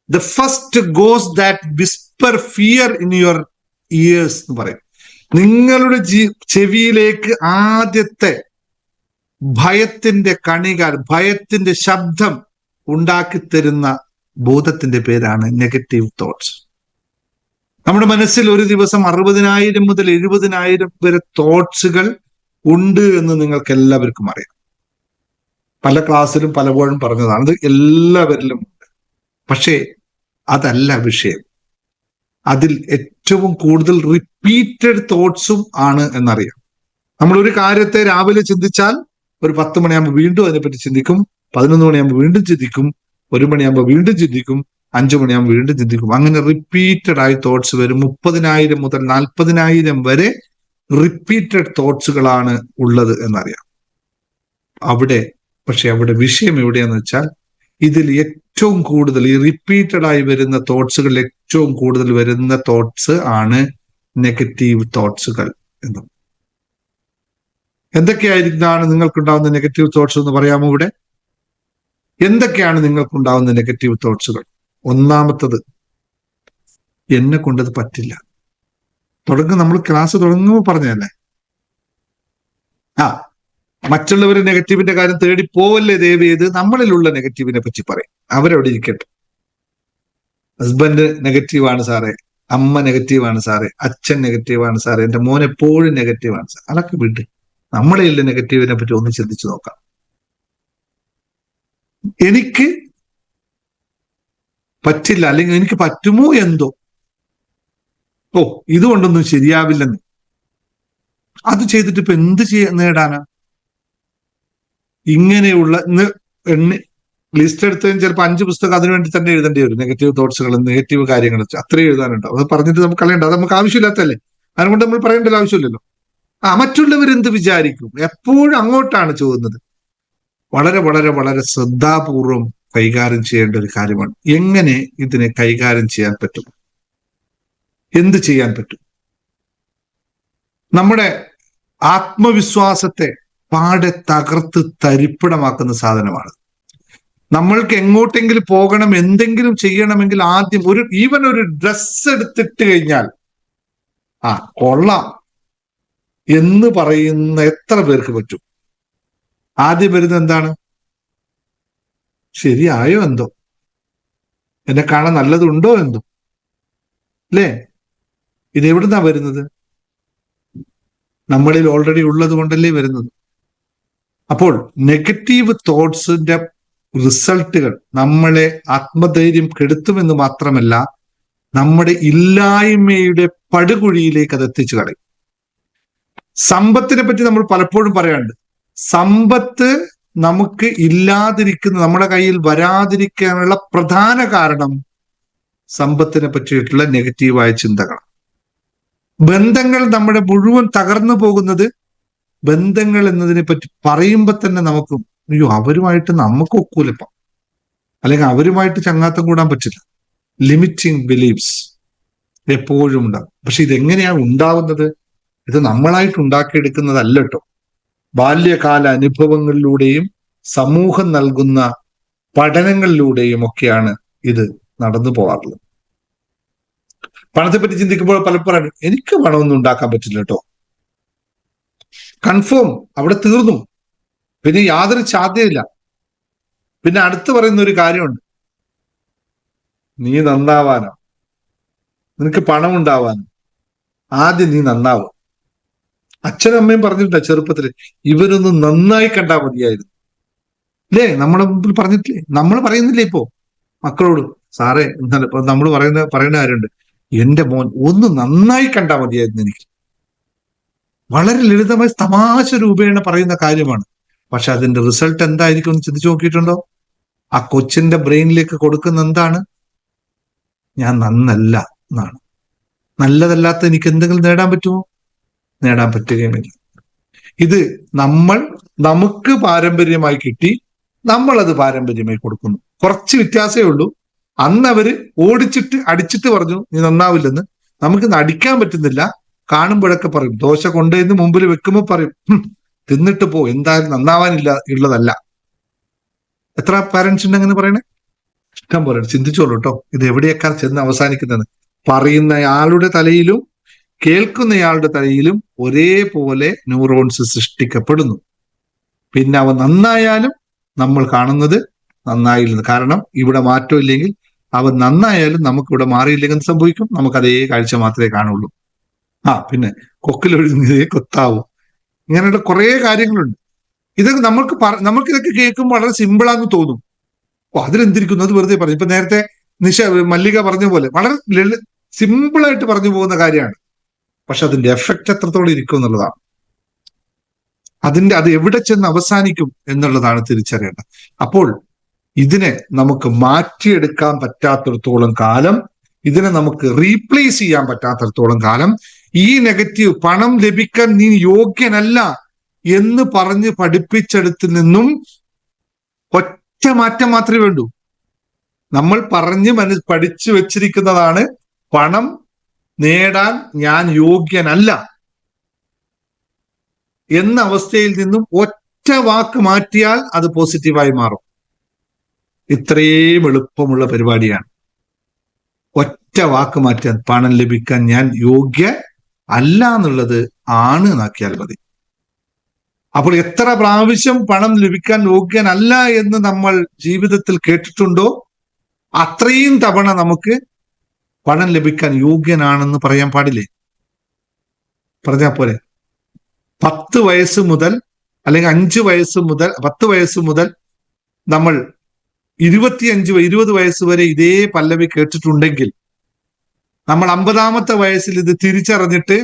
Speaker 1: the first goes that Whisper fear in your years എന്ന് പറയും. നിങ്ങളുടെ ചെവിയിലേക്ക് ആദ്യത്തെ ഭയത്തിന്റെ കണികാൽ, ഭയത്തിന്റെ ശബ്ദം ഉണ്ടാക്കി തരുന്ന ഭൂതത്തിന്റെ പേരാണ് നെഗറ്റീവ് തോട്ട്സ്. നമ്മുടെ മനസ്സിൽ ഒരു ദിവസം 60,000 മുതൽ 70,000 വരെ തോട്ട്സുകൾ ഉണ്ട് എന്ന് നിങ്ങൾക്ക് എല്ലാവർക്കും അറിയാം. പല ക്ലാസ്സിലും പലപ്പോഴും പറഞ്ഞതാണ്. അത് എല്ലാവരിലും ഉണ്ട്. പക്ഷേ അതല്ല വിഷയം. അതിൽ ഏറ്റവും കൂടുതൽ റിപ്പീറ്റഡ് തോട്ട്സും ആണ് എന്നറിയാം. നമ്മൾ ഒരു കാര്യത്തെ രാവിലെ ചിന്തിച്ചാൽ ഒരു 10 മണിയാകുമ്പോൾ വീണ്ടും അതിനെപ്പറ്റി ചിന്തിക്കും, 11 മണിയാകുമ്പോൾ വീണ്ടും ചിന്തിക്കും, 1 മണിയാകുമ്പോൾ വീണ്ടും ചിന്തിക്കും, 5 മണിയാകുമ്പോൾ വീണ്ടും ചിന്തിക്കും. അങ്ങനെ റിപ്പീറ്റഡ് ആയി തോട്ട്സ് വരും. 30,000 മുതൽ 40,000 വരെ റിപ്പീറ്റഡ് തോട്ട്സുകളാണ് ഉള്ളത് എന്നറിയാം. പക്ഷെ അവിടെ വിഷയം എവിടെയാന്ന് വെച്ചാൽ, ഇതിൽ ഏറ്റവും കൂടുതൽ ഈ റിപ്പീറ്റഡ് ആയി വരുന്ന തോട്ട്സുകളിൽ ഏറ്റവും കൂടുതൽ വരുന്ന തോട്ട്സ് ആണ് നെഗറ്റീവ് തോട്ട്സുകൾ എന്ന്. എന്തൊക്കെയായിരിക്കുന്നതാണ് നിങ്ങൾക്കുണ്ടാവുന്ന നെഗറ്റീവ് തോട്ട്സ് എന്ന് പറയാമോ? ഇവിടെ എന്തൊക്കെയാണ് നിങ്ങൾക്കുണ്ടാവുന്ന നെഗറ്റീവ് തോട്ട്സുകൾ? ഒന്നാമത്തത്, എന്നെ കൊണ്ടത് പറ്റില്ല. നമ്മൾ ക്ലാസ് തുടങ്ങുമ്പോൾ പറഞ്ഞതല്ലേ, മറ്റുള്ളവർ നെഗറ്റീവിന്റെ കാര്യം തേടി പോവല്ലേ ദയവ് ചെയ്ത്. നമ്മളിലുള്ള നെഗറ്റീവിനെ പറ്റി പറയും, അവരവിടെ ഇരിക്കട്ടെ. ഹസ്ബൻഡ് നെഗറ്റീവാണ് സാറേ, അമ്മ നെഗറ്റീവാണ് സാറേ, അച്ഛൻ നെഗറ്റീവാണ് സാറേ, എന്റെ മോൻ എപ്പോഴും നെഗറ്റീവാണ് സാർ, അതൊക്കെ വിട്ട് നമ്മളിലുള്ള നെഗറ്റീവിനെ പറ്റി ഒന്ന് ചിന്തിച്ചു നോക്കാം. എനിക്ക് പറ്റില്ല, അല്ലെങ്കിൽ എനിക്ക് പറ്റുമോ എന്തോ, ഇതുകൊണ്ടൊന്നും ശരിയാവില്ലെന്ന്. അത് ചെയ്തിട്ട് ഇപ്പൊ എന്ത് നേടാനാ? ഇങ്ങനെയുള്ള ലിസ്റ്റ് എടുത്ത് ചിലപ്പോൾ 5 പുസ്തകം അതിനുവേണ്ടി തന്നെ എഴുതേണ്ടി വരും. നെഗറ്റീവ് തോട്ട്സുകൾ, നെഗറ്റീവ് കാര്യങ്ങൾ അത്രയും എഴുതാനുണ്ടാവും. അത് പറഞ്ഞിട്ട് നമുക്ക് കളയണ്ട, അത് നമുക്ക് ആവശ്യമില്ലാത്തല്ലേ, അതുകൊണ്ട് നമ്മൾ പറയേണ്ട ആവശ്യമില്ലല്ലോ. മറ്റുള്ളവരെന്ത് വിചാരിക്കും, എപ്പോഴും അങ്ങോട്ടാണ് ചോദിക്കുന്നത്. വളരെ വളരെ വളരെ ശ്രദ്ധാപൂർവം കൈകാര്യം ചെയ്യേണ്ട ഒരു കാര്യമാണ്. എങ്ങനെ ഇതിനെ കൈകാര്യം ചെയ്യാൻ പറ്റും, എന്ത് ചെയ്യാൻ പറ്റും? നമ്മുടെ ആത്മവിശ്വാസത്തെ പാടെ തകർത്ത് തരിപ്പിടമാക്കുന്ന സാധനമാണ്. നമ്മൾക്ക് എങ്ങോട്ടെങ്കിലും പോകണം, എന്തെങ്കിലും ചെയ്യണമെങ്കിൽ ആദ്യം ഈവൻ ഒരു ഡ്രസ് എടുത്തിട്ട് കഴിഞ്ഞാൽ കൊള്ളാം എന്ന് പറയുന്ന എത്ര പേർക്ക് പറ്റും? ആദ്യം വരുന്നത് എന്താണ്? ശരിയായോ എന്തോ, എന്നെ കാണാൻ നല്ലതുണ്ടോ എന്തോ, അല്ലേ? ഇതെവിടുന്നാ വരുന്നത്? നമ്മളിൽ ഓൾറെഡി ഉള്ളത് കൊണ്ടല്ലേ വരുന്നത്. അപ്പോൾ നെഗറ്റീവ് തോട്ട്സിന്റെ റിസൾട്ടുകൾ നമ്മളെ ആത്മധൈര്യം കെടുത്തുമെന്ന് മാത്രമല്ല, നമ്മുടെ ഇല്ലായ്മയുടെ പടുകുഴിയിലേക്ക് അത് എത്തിച്ചു കളയും. സമ്പത്തിനെ പറ്റി നമ്മൾ പലപ്പോഴും പറയാറുണ്ട്. സമ്പത്ത് നമുക്ക് ഇല്ലാതിരിക്കുന്ന, നമ്മുടെ കയ്യിൽ വരാതിരിക്കാനുള്ള പ്രധാന കാരണം സമ്പത്തിനെ പറ്റിയിട്ടുള്ള നെഗറ്റീവായ ചിന്തകൾ. ബന്ധങ്ങൾ നമ്മുടെ മുഴുവൻ തകർന്നു പോകുന്നത് ബന്ധങ്ങൾ എന്നതിനെ പറ്റി പറയുമ്പോൾ തന്നെ നമുക്ക് അവരുമായിട്ട് നമുക്ക് ഒക്കൂലപ്പം, അല്ലെങ്കിൽ അവരുമായിട്ട് ചങ്ങാത്തം കൂടാൻ പറ്റില്ല. ലിമിറ്റിംഗ് ബിലീഫ്സ് എപ്പോഴും ഉണ്ടാകും. പക്ഷെ ഇതെങ്ങനെയാണ് ഉണ്ടാവുന്നത്? ഇത് നമ്മളായിട്ട് ഉണ്ടാക്കിയെടുക്കുന്നതല്ല കേട്ടോ. ബാല്യകാല അനുഭവങ്ങളിലൂടെയും സമൂഹം നൽകുന്ന പഠനങ്ങളിലൂടെയും ഒക്കെയാണ് ഇത് നടന്നു പോകാറുള്ളത്. പണത്തെ പറ്റി ചിന്തിക്കുമ്പോൾ പലപ്പോഴും എനിക്ക് പണമൊന്നും ഉണ്ടാക്കാൻ പറ്റില്ല കേട്ടോ, കൺഫേം, അവിടെ തീർന്നു, പിന്നെ യാതൊരു സാധ്യതയില്ല. പിന്നെ അടുത്ത് പറയുന്ന ഒരു കാര്യമുണ്ട്, നീ നന്നാവാനോ, നിനക്ക് പണം ഉണ്ടാവാനോ ആദ്യം നീ നന്നാവും. അച്ഛനും അമ്മയും പറഞ്ഞിട്ടില്ല ചെറുപ്പത്തിൽ, ഇവരൊന്ന് നന്നായി കണ്ടാൽ മതിയായിരുന്നു, അല്ലേ? നമ്മളെ മുമ്പിൽ പറഞ്ഞിട്ടില്ലേ? നമ്മൾ പറയുന്നില്ലേ ഇപ്പോ മക്കളോട്? സാറേ ഇപ്പൊ നമ്മൾ പറയുന്ന കാര്യമുണ്ട്, എന്റെ മോൻ ഒന്ന് നന്നായി കണ്ടാൽ മതിയായിരുന്നു എനിക്ക്. വളരെ ലളിതമായി തമാശ രൂപേണ പറയുന്ന കാര്യമാണ്. പക്ഷെ അതിന്റെ റിസൾട്ട് എന്തായിരിക്കും എന്ന് ചിന്തിച്ചു നോക്കിയിട്ടുണ്ടോ? ആ കൊച്ചിന്റെ ബ്രെയിനിലേക്ക് കൊടുക്കുന്ന എന്താണ്? ഞാൻ നന്നല്ല എന്നാണ്. നല്ലതല്ലാത്ത എനിക്ക് എന്തെങ്കിലും നേടാൻ പറ്റുമോ? നേടാൻ പറ്റുകയുമില്ല. ഇത് നമുക്ക് പാരമ്പര്യമായി കിട്ടി, നമ്മളത് പാരമ്പര്യമായി കൊടുക്കുന്നു. കുറച്ച് വ്യത്യാസമേ ഉള്ളൂ. അന്ന് അവര് അടിച്ചിട്ട് പറഞ്ഞു നീ നന്നാവില്ലെന്ന്. നമുക്കിന്ന് അടിക്കാൻ പറ്റുന്നില്ല. കാണുമ്പോഴൊക്കെ പറയും, ദോശ കൊണ്ടുവന്ന് മുമ്പിൽ വെക്കുമ്പോൾ പറയും, തിന്നിട്ട് പോ, എന്തായാലും നന്നാവാനില്ല ഉള്ളതല്ല. എത്ര പാരന്റ്സ് ഉണ്ട് അങ്ങനെ പറയണേ? ഇഷ്ടം പോലെ. ചിന്തിച്ചോളൂ കേട്ടോ, ഇത് എവിടെയൊക്കെ ചെന്ന് അവസാനിക്കുന്നത്. പറയുന്നയാളുടെ തലയിലും കേൾക്കുന്നയാളുടെ തലയിലും ഒരേപോലെ ന്യൂറോൺസ് സൃഷ്ടിക്കപ്പെടുന്നു. പിന്നെ അവ നന്നായാലും നമ്മൾ കാണുന്നത് നന്നായില്ലെന്ന്. കാരണം ഇവിടെ മാറ്റം ഇല്ലെങ്കിൽ, അവ നന്നായാലും നമുക്കിവിടെ മാറിയില്ലെങ്കിൽ എന്ത് സംഭവിക്കും? നമുക്ക് അതേ കാഴ്ച മാത്രമേ കാണുള്ളൂ. പിന്നെ കൊക്കിലൊഴുകുന്നതേ കൊത്താവൂ. ഇങ്ങനെയുള്ള കുറെ കാര്യങ്ങളുണ്ട്. ഇതൊക്കെ നമുക്കിതൊക്കെ കേൾക്കുമ്പോൾ വളരെ സിമ്പിളാന്ന് തോന്നും. അതിലെന്തിരിക്കുന്നു, അത് വെറുതെ പറഞ്ഞു. ഇപ്പൊ നേരത്തെ മല്ലിക പറഞ്ഞ പോലെ വളരെ സിമ്പിളായിട്ട് പറഞ്ഞു പോകുന്ന കാര്യമാണ്. പക്ഷെ അതിന്റെ എഫക്റ്റ് എത്രത്തോളം ഇരിക്കും എന്നുള്ളതാണ്. അത് എവിടെ ചെന്ന് അവസാനിക്കും എന്നുള്ളതാണ് തിരിച്ചറിയേണ്ടത്. അപ്പോൾ ഇതിനെ നമുക്ക് മാറ്റിയെടുക്കാൻ പറ്റാത്തിടത്തോളം കാലം, ഇതിനെ നമുക്ക് റീപ്ലേസ് ചെയ്യാൻ പറ്റാത്തിടത്തോളം കാലം, ഈ നെഗറ്റീവ് പണം ലഭിക്കാൻ നീ യോഗ്യനല്ല എന്ന് പറഞ്ഞ് പഠിപ്പിച്ചെടുത്തിൽ നിന്നും ഒറ്റ മാറ്റം മാത്രമേ വേണ്ടൂ. നമ്മൾ പഠിച്ചു വെച്ചിരിക്കുന്നതാണ് പണം നേടാൻ ഞാൻ യോഗ്യനല്ല എന്ന അവസ്ഥയിൽ നിന്നും ഒറ്റ വാക്ക് മാറ്റിയാൽ അത് പോസിറ്റീവായി മാറും. ഇത്രയും എളുപ്പമുള്ള പരിപാടിയാണ്. ഒറ്റ വാക്ക് മാറ്റാൻ പണം ലഭിക്കാൻ ഞാൻ യോഗ്യ അല്ല എന്നുള്ളത് ആണ് എന്നാക്കിയാൽ മതി. അപ്പോൾ എത്ര പ്രാവശ്യം പണം ലഭിക്കാൻ യോഗ്യനല്ല എന്ന് നമ്മൾ ജീവിതത്തിൽ കേട്ടിട്ടുണ്ടോ, അത്രയും തവണ നമുക്ക് പണം ലഭിക്കാൻ യോഗ്യനാണെന്ന് പറയാൻ പാടില്ലേ? പറഞ്ഞാൽ പോരെ? 10 വയസ്സ് മുതൽ അല്ലെങ്കിൽ 5 വയസ്സ് മുതൽ 10 വയസ്സ് മുതൽ നമ്മൾ 20 വയസ്സ് വരെ ഇതേ പല്ലവി കേട്ടിട്ടുണ്ടെങ്കിൽ നമ്മൾ 50-ാമത്തെ വയസ്സിൽ ഇത് തിരിച്ചറിഞ്ഞിട്ട്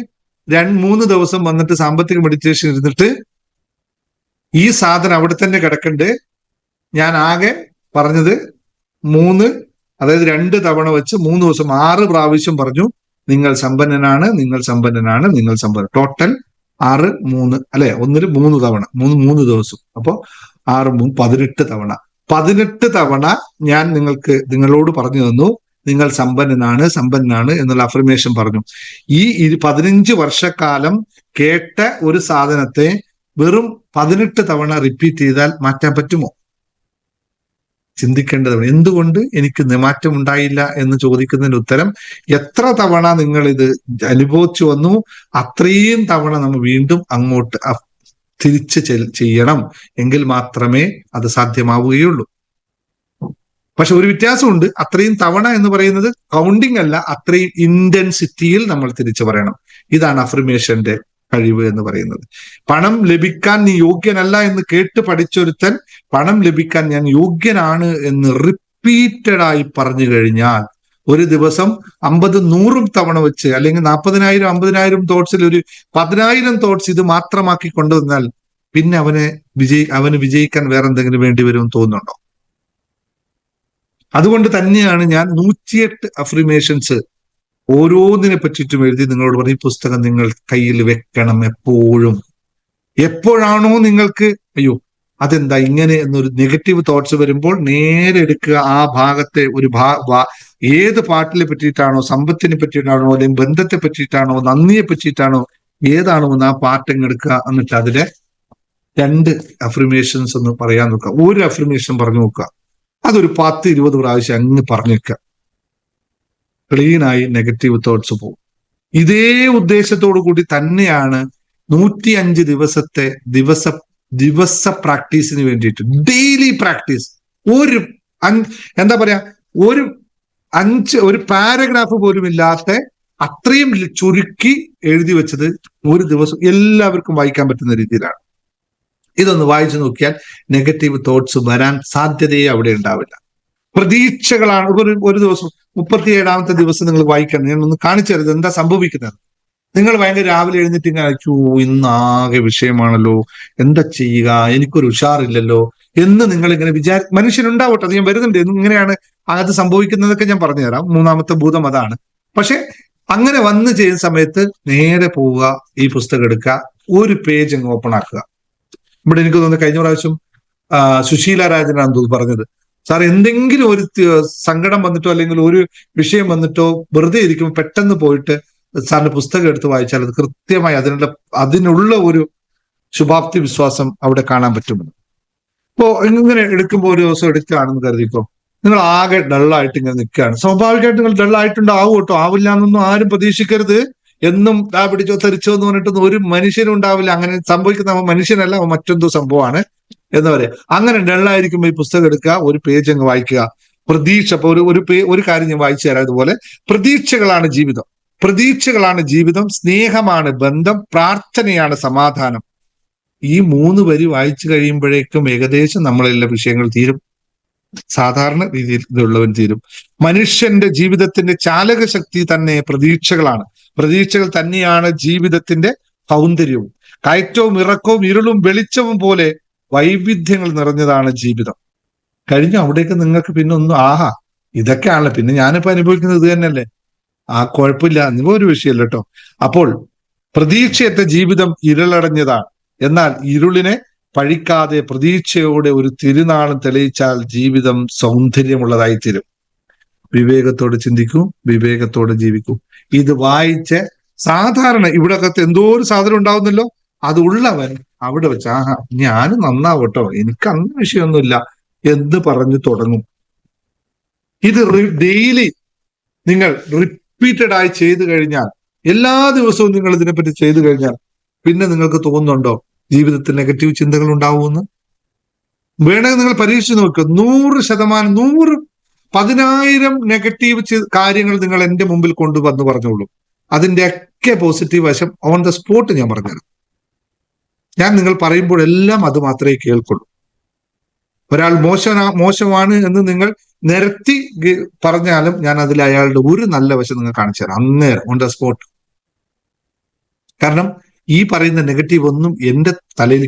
Speaker 1: 2-3 ദിവസം വന്നിട്ട് സാമ്പത്തിക മെഡിറ്റേഷൻ ഇരുന്നിട്ട് ഈ സാധനം അവിടെ തന്നെ കിടക്കണ്ട്, ഞാൻ ആകെ പറഞ്ഞത് 2 തവണ വെച്ച് 3 ദിവസം 6 പ്രാവശ്യം പറഞ്ഞു നിങ്ങൾ സമ്പന്നനാണ്, നിങ്ങൾ സമ്പന്നനാണ്, നിങ്ങൾ സമ്പന്നൻ. ടോട്ടൽ 6, 3 അല്ലെ, 3 തവണ 3 ദിവസം. അപ്പോ 6, 3 18 തവണ. 18 തവണ ഞാൻ നിങ്ങളോട് പറഞ്ഞു തന്നു നിങ്ങൾ സമ്പന്നനാണ്, സമ്പന്നനാണ് എന്നുള്ള അഫർമേഷൻ പറഞ്ഞു. ഈ 15 വർഷക്കാലം കേട്ട ഒരു സാധനത്തെ വെറും 18 തവണ റിപ്പീറ്റ് ചെയ്താൽ മാറ്റാൻ പറ്റുമോ? ചിന്തിക്കേണ്ടതാണ്. എന്തുകൊണ്ട് എനിക്ക് മാറ്റം ഉണ്ടായില്ല എന്ന് ചോദിക്കുന്നതിന് ഉത്തരം, എത്ര തവണ നിങ്ങൾ ഇത് അനുഭവിച്ചു വന്നു അത്രയും തവണ നമ്മൾ വീണ്ടും അങ്ങോട്ട് തിരിച്ച് ചെയ്യണം, എങ്കിൽ മാത്രമേ അത് സാധ്യമാവുകയുള്ളൂ. പക്ഷെ ഒരു വ്യത്യാസമുണ്ട്. അത്രയും തവണ എന്ന് പറയുന്നത് കൗണ്ടിങ് അല്ല, അത്രയും ഇന്റൻസിറ്റിയിൽ നമ്മൾ തിരിച്ചു പറയണം. ഇതാണ് അഫർമേഷന്റെ കഴിവ് എന്ന് പറയുന്നത്. പണം ലഭിക്കാൻ നീ യോഗ്യനല്ല എന്ന് കേട്ട് പഠിച്ചൊരുത്തൻ പണം ലഭിക്കാൻ ഞാൻ യോഗ്യനാണ് എന്ന് റിപ്പീറ്റഡായി പറഞ്ഞു കഴിഞ്ഞാൽ ഒരു ദിവസം 50-100 തവണ വെച്ച് അല്ലെങ്കിൽ 40,000-50,000 തോട്ട്സിൽ ഒരു 10,000 തോട്ട്സ് ഇത് മാത്രമാക്കി കൊണ്ടുവന്നാൽ പിന്നെ അവന് വിജയിക്കാൻ വേറെ എന്തെങ്കിലും വേണ്ടി വരുമെന്ന് തോന്നുന്നുണ്ടോ? അതുകൊണ്ട് തന്നെയാണ് ഞാൻ 108 അഫർമേഷൻസ് ഓരോന്നിനെ പറ്റിയിട്ടും എഴുതി നിങ്ങളോട് പറഞ്ഞ ഈ പുസ്തകം നിങ്ങൾ കയ്യിൽ വെക്കണം എപ്പോഴും. എപ്പോഴാണോ നിങ്ങൾക്ക് അയ്യോ അതെന്താ ഇങ്ങനെ എന്നൊരു നെഗറ്റീവ് തോട്ട്സ് വരുമ്പോൾ നേരെ എടുക്കുക ആ ഭാഗത്തെ ഒരു ഏത് പാട്ടിനെ പറ്റിയിട്ടാണോ, സമ്പത്തിനെ പറ്റിയിട്ടാണോ, അല്ലെങ്കിൽ ബന്ധത്തെ പറ്റിയിട്ടാണോ, നന്ദിയെ പറ്റിയിട്ടാണോ, ഏതാണോ എന്ന് ആ പാട്ടങ്ങ് എടുക്കുക. എന്നിട്ട് അതിലെ 2 അഫർമേഷൻസ് ഒന്ന് പറയാൻ നോക്കുക. ഒരു അഫർമേഷൻ പറഞ്ഞു നോക്കുക. അതൊരു 10-20 പ്രാവശ്യം അങ്ങ് പറഞ്ഞു വെക്കുക. ക്ലീനായി നെഗറ്റീവ് തോട്ട്സ് പോകും. ഇതേ ഉദ്ദേശത്തോടു കൂടി തന്നെയാണ് 105 ദിവസത്തെ ദിവസ പ്രാക്ടീസിന് വേണ്ടിയിട്ട് ഡെയിലി പ്രാക്ടീസ് എന്താ പറയാ ഒരു പാരഗ്രാഫ് പോലും ഇല്ലാത്ത അത്രയും ചുരുക്കി എഴുതി വെച്ചത് ഒരു ദിവസം എല്ലാവർക്കും വായിക്കാൻ പറ്റുന്ന രീതിയിലാണ്. ഇതൊന്ന് വായിച്ചു നോക്കിയാൽ നെഗറ്റീവ് തോട്ട്സ് വരാൻ സാധ്യതയെ അവിടെ ഉണ്ടാവില്ല. പ്രതീക്ഷകളാണ്. ഒരു ദിവസം 37-ാമത്തെ ദിവസം നിങ്ങൾ വായിക്കണം. ഞാൻ ഒന്ന് കാണിച്ചു തരുന്നത് എന്താ സംഭവിക്കുന്നത്. നിങ്ങൾ ഭയങ്കര രാവിലെ എഴുന്നേറ്റ് ഇങ്ങനെ ഇന്നാകെ വിഷയമാണല്ലോ, എന്താ ചെയ്യുക, എനിക്കൊരു ഉഷാറില്ലല്ലോ എന്ന് നിങ്ങൾ ഇങ്ങനെ മനുഷ്യനുണ്ടാവട്ടെ, അത് ഞാൻ വരുന്നുണ്ട്. ഇങ്ങനെയാണ് അത് സംഭവിക്കുന്നതൊക്കെ ഞാൻ പറഞ്ഞുതരാം. 3-ാമത്തെ ഭൂതം അതാണ്. പക്ഷെ അങ്ങനെ വന്ന് ചെയ്യുന്ന സമയത്ത് നേരെ പോവുക, ഈ പുസ്തകം എടുക്കുക, ഒരു പേജ് അങ്ങ് ഓപ്പൺ ആക്കുക. ഇവിടെ എനിക്ക് തോന്നുന്നു കഴിഞ്ഞ പ്രാവശ്യം സുശീല രാജനാണ് പറഞ്ഞത്, സാർ എന്തെങ്കിലും ഒരു സങ്കടം വന്നിട്ടോ അല്ലെങ്കിൽ ഒരു വിഷയം വന്നിട്ടോ വെറുതെ ഇരിക്കുമ്പോൾ പെട്ടെന്ന് പോയിട്ട് സാറിന്റെ പുസ്തകം എടുത്ത് വായിച്ചാൽ അത് കൃത്യമായി അതിനുള്ള ഒരു ശുഭാപ്തി വിശ്വാസം അവിടെ കാണാൻ പറ്റുമെന്ന്. ഇപ്പോ ഇങ്ങനെ എടുക്കുമ്പോൾ ഒരു ദിവസം എടുക്കുകയാണെന്ന് കരുതിക്കോ, നിങ്ങൾ ആകെ ഡള്ളായിട്ട് ഇങ്ങനെ നിൽക്കുകയാണ്. സ്വാഭാവികമായിട്ട് നിങ്ങൾ ഡള്ളായിട്ടുണ്ടാവും കേട്ടോ, ആവില്ല എന്നൊന്നും ആരും പ്രതീക്ഷിക്കരുത്. എന്നും പിടിച്ചോ തെറിച്ചോ എന്ന് പറഞ്ഞിട്ടൊന്നും ഒരു മനുഷ്യനും ഉണ്ടാവില്ല. അങ്ങനെ സംഭവിക്കുന്ന മനുഷ്യനല്ല, മറ്റെന്തോ സംഭവമാണ് എന്ന് പറയാം. അങ്ങനെ ഡള്ളായിരിക്കുമ്പോൾ ഈ പുസ്തകം എടുക്കുക, ഒരു പേജ് അങ്ങ് വായിക്കുക. പ്രതീക്ഷ. അപ്പൊ ഒരു കാര്യം ഞാൻ വായിച്ചു തരാം. അതുപോലെ പ്രതീക്ഷകളാണ് ജീവിതം, പ്രതീക്ഷകളാണ് ജീവിതം, സ്നേഹമാണ് ബന്ധം, പ്രാർത്ഥനയാണ് സമാധാനം. ഈ 3 വരി വായിച്ചു കഴിയുമ്പോഴേക്കും ഏകദേശം നമ്മളെല്ലാ വിഷയങ്ങൾ തീരും. സാധാരണ രീതിയിൽ ഇതുള്ളവൻ തീരും. മനുഷ്യന്റെ ജീവിതത്തിന്റെ ചാലക ശക്തി തന്നെ പ്രതീക്ഷകളാണ്. പ്രതീക്ഷകൾ തന്നെയാണ് ജീവിതത്തിന്റെ സൗന്ദര്യവും. കയറ്റവും ഇറക്കവും ഇരുളും വെളിച്ചവും പോലെ വൈവിധ്യങ്ങൾ നിറഞ്ഞതാണ് ജീവിതം. കഴിഞ്ഞു അവിടേക്ക് നിങ്ങൾക്ക് പിന്നെ ഒന്നും ഇതൊക്കെയാണല്ലോ, പിന്നെ ഞാനിപ്പോ അനുഭവിക്കുന്നത് ഇത് തന്നെയല്ലേ, കുഴപ്പമില്ല, നിങ്ങൾ ഒരു വിഷയമല്ല കേട്ടോ. അപ്പോൾ പ്രതീക്ഷയറ്റ ജീവിതം ഇരുളടഞ്ഞതാണ്. എന്നാൽ ഇരുളിനെ പഴിക്കാതെ പ്രതീക്ഷയോടെ ഒരു തിരുനാളം തെളിയിച്ചാൽ ജീവിതം സൗന്ദര്യമുള്ളതായി തീരും. വിവേകത്തോടെ ചിന്തിക്കൂ, വിവേകത്തോടെ ജീവിക്കൂ. ഇത് വായിച്ച് സാധാരണ ഇവിടെ അകത്ത് എന്തോ ഒരു സാധനം ഉണ്ടാവുന്നല്ലോ, അത് ഉള്ളവൻ അവിടെ വെച്ച് ഞാൻ നന്നാവട്ടോ, എനിക്ക് അങ്ങനെ വിഷയമൊന്നുമില്ല എന്ന് പറഞ്ഞു തുടങ്ങും. ഇത് ഡെയിലി നിങ്ങൾ റിപ്പീറ്റഡ് ആയി ചെയ്തു കഴിഞ്ഞാൽ, എല്ലാ ദിവസവും നിങ്ങൾ ഇതിനെപ്പറ്റി ചെയ്തു കഴിഞ്ഞാൽ, പിന്നെ നിങ്ങൾക്ക് തോന്നുന്നുണ്ടോ ജീവിതത്തിൽ നെഗറ്റീവ് ചിന്തകൾ ഉണ്ടാവുമെന്ന്? വേണമെങ്കിൽ നിങ്ങൾ പരീക്ഷിച്ച് നോക്കുക. 100%, 10,000 നെഗറ്റീവ് കാര്യങ്ങൾ നിങ്ങൾ എന്റെ മുമ്പിൽ കൊണ്ടുവന്ന് പറഞ്ഞോളൂ. അതിന്റെ ഒക്കെ പോസിറ്റീവ് വശം ഓൺ ദ സ്പോട്ട് ഞാൻ പറഞ്ഞുതരാം. ഞാൻ നിങ്ങൾ പറയുമ്പോഴെല്ലാം അത് മാത്രമേ കേൾക്കുള്ളൂ. ഒരാൾ മോശമാണ് എന്ന് നിങ്ങൾ നിരത്തി പറഞ്ഞാലും ഞാൻ അതിൽ അയാളുടെ ഒരു നല്ല വശം നിങ്ങൾ കാണിച്ചു തരാം അന്നേരം ഓൺ ദ സ്പോട്ട്. കാരണം ഈ പറയുന്ന നെഗറ്റീവ് ഒന്നും എന്റെ തലയിൽ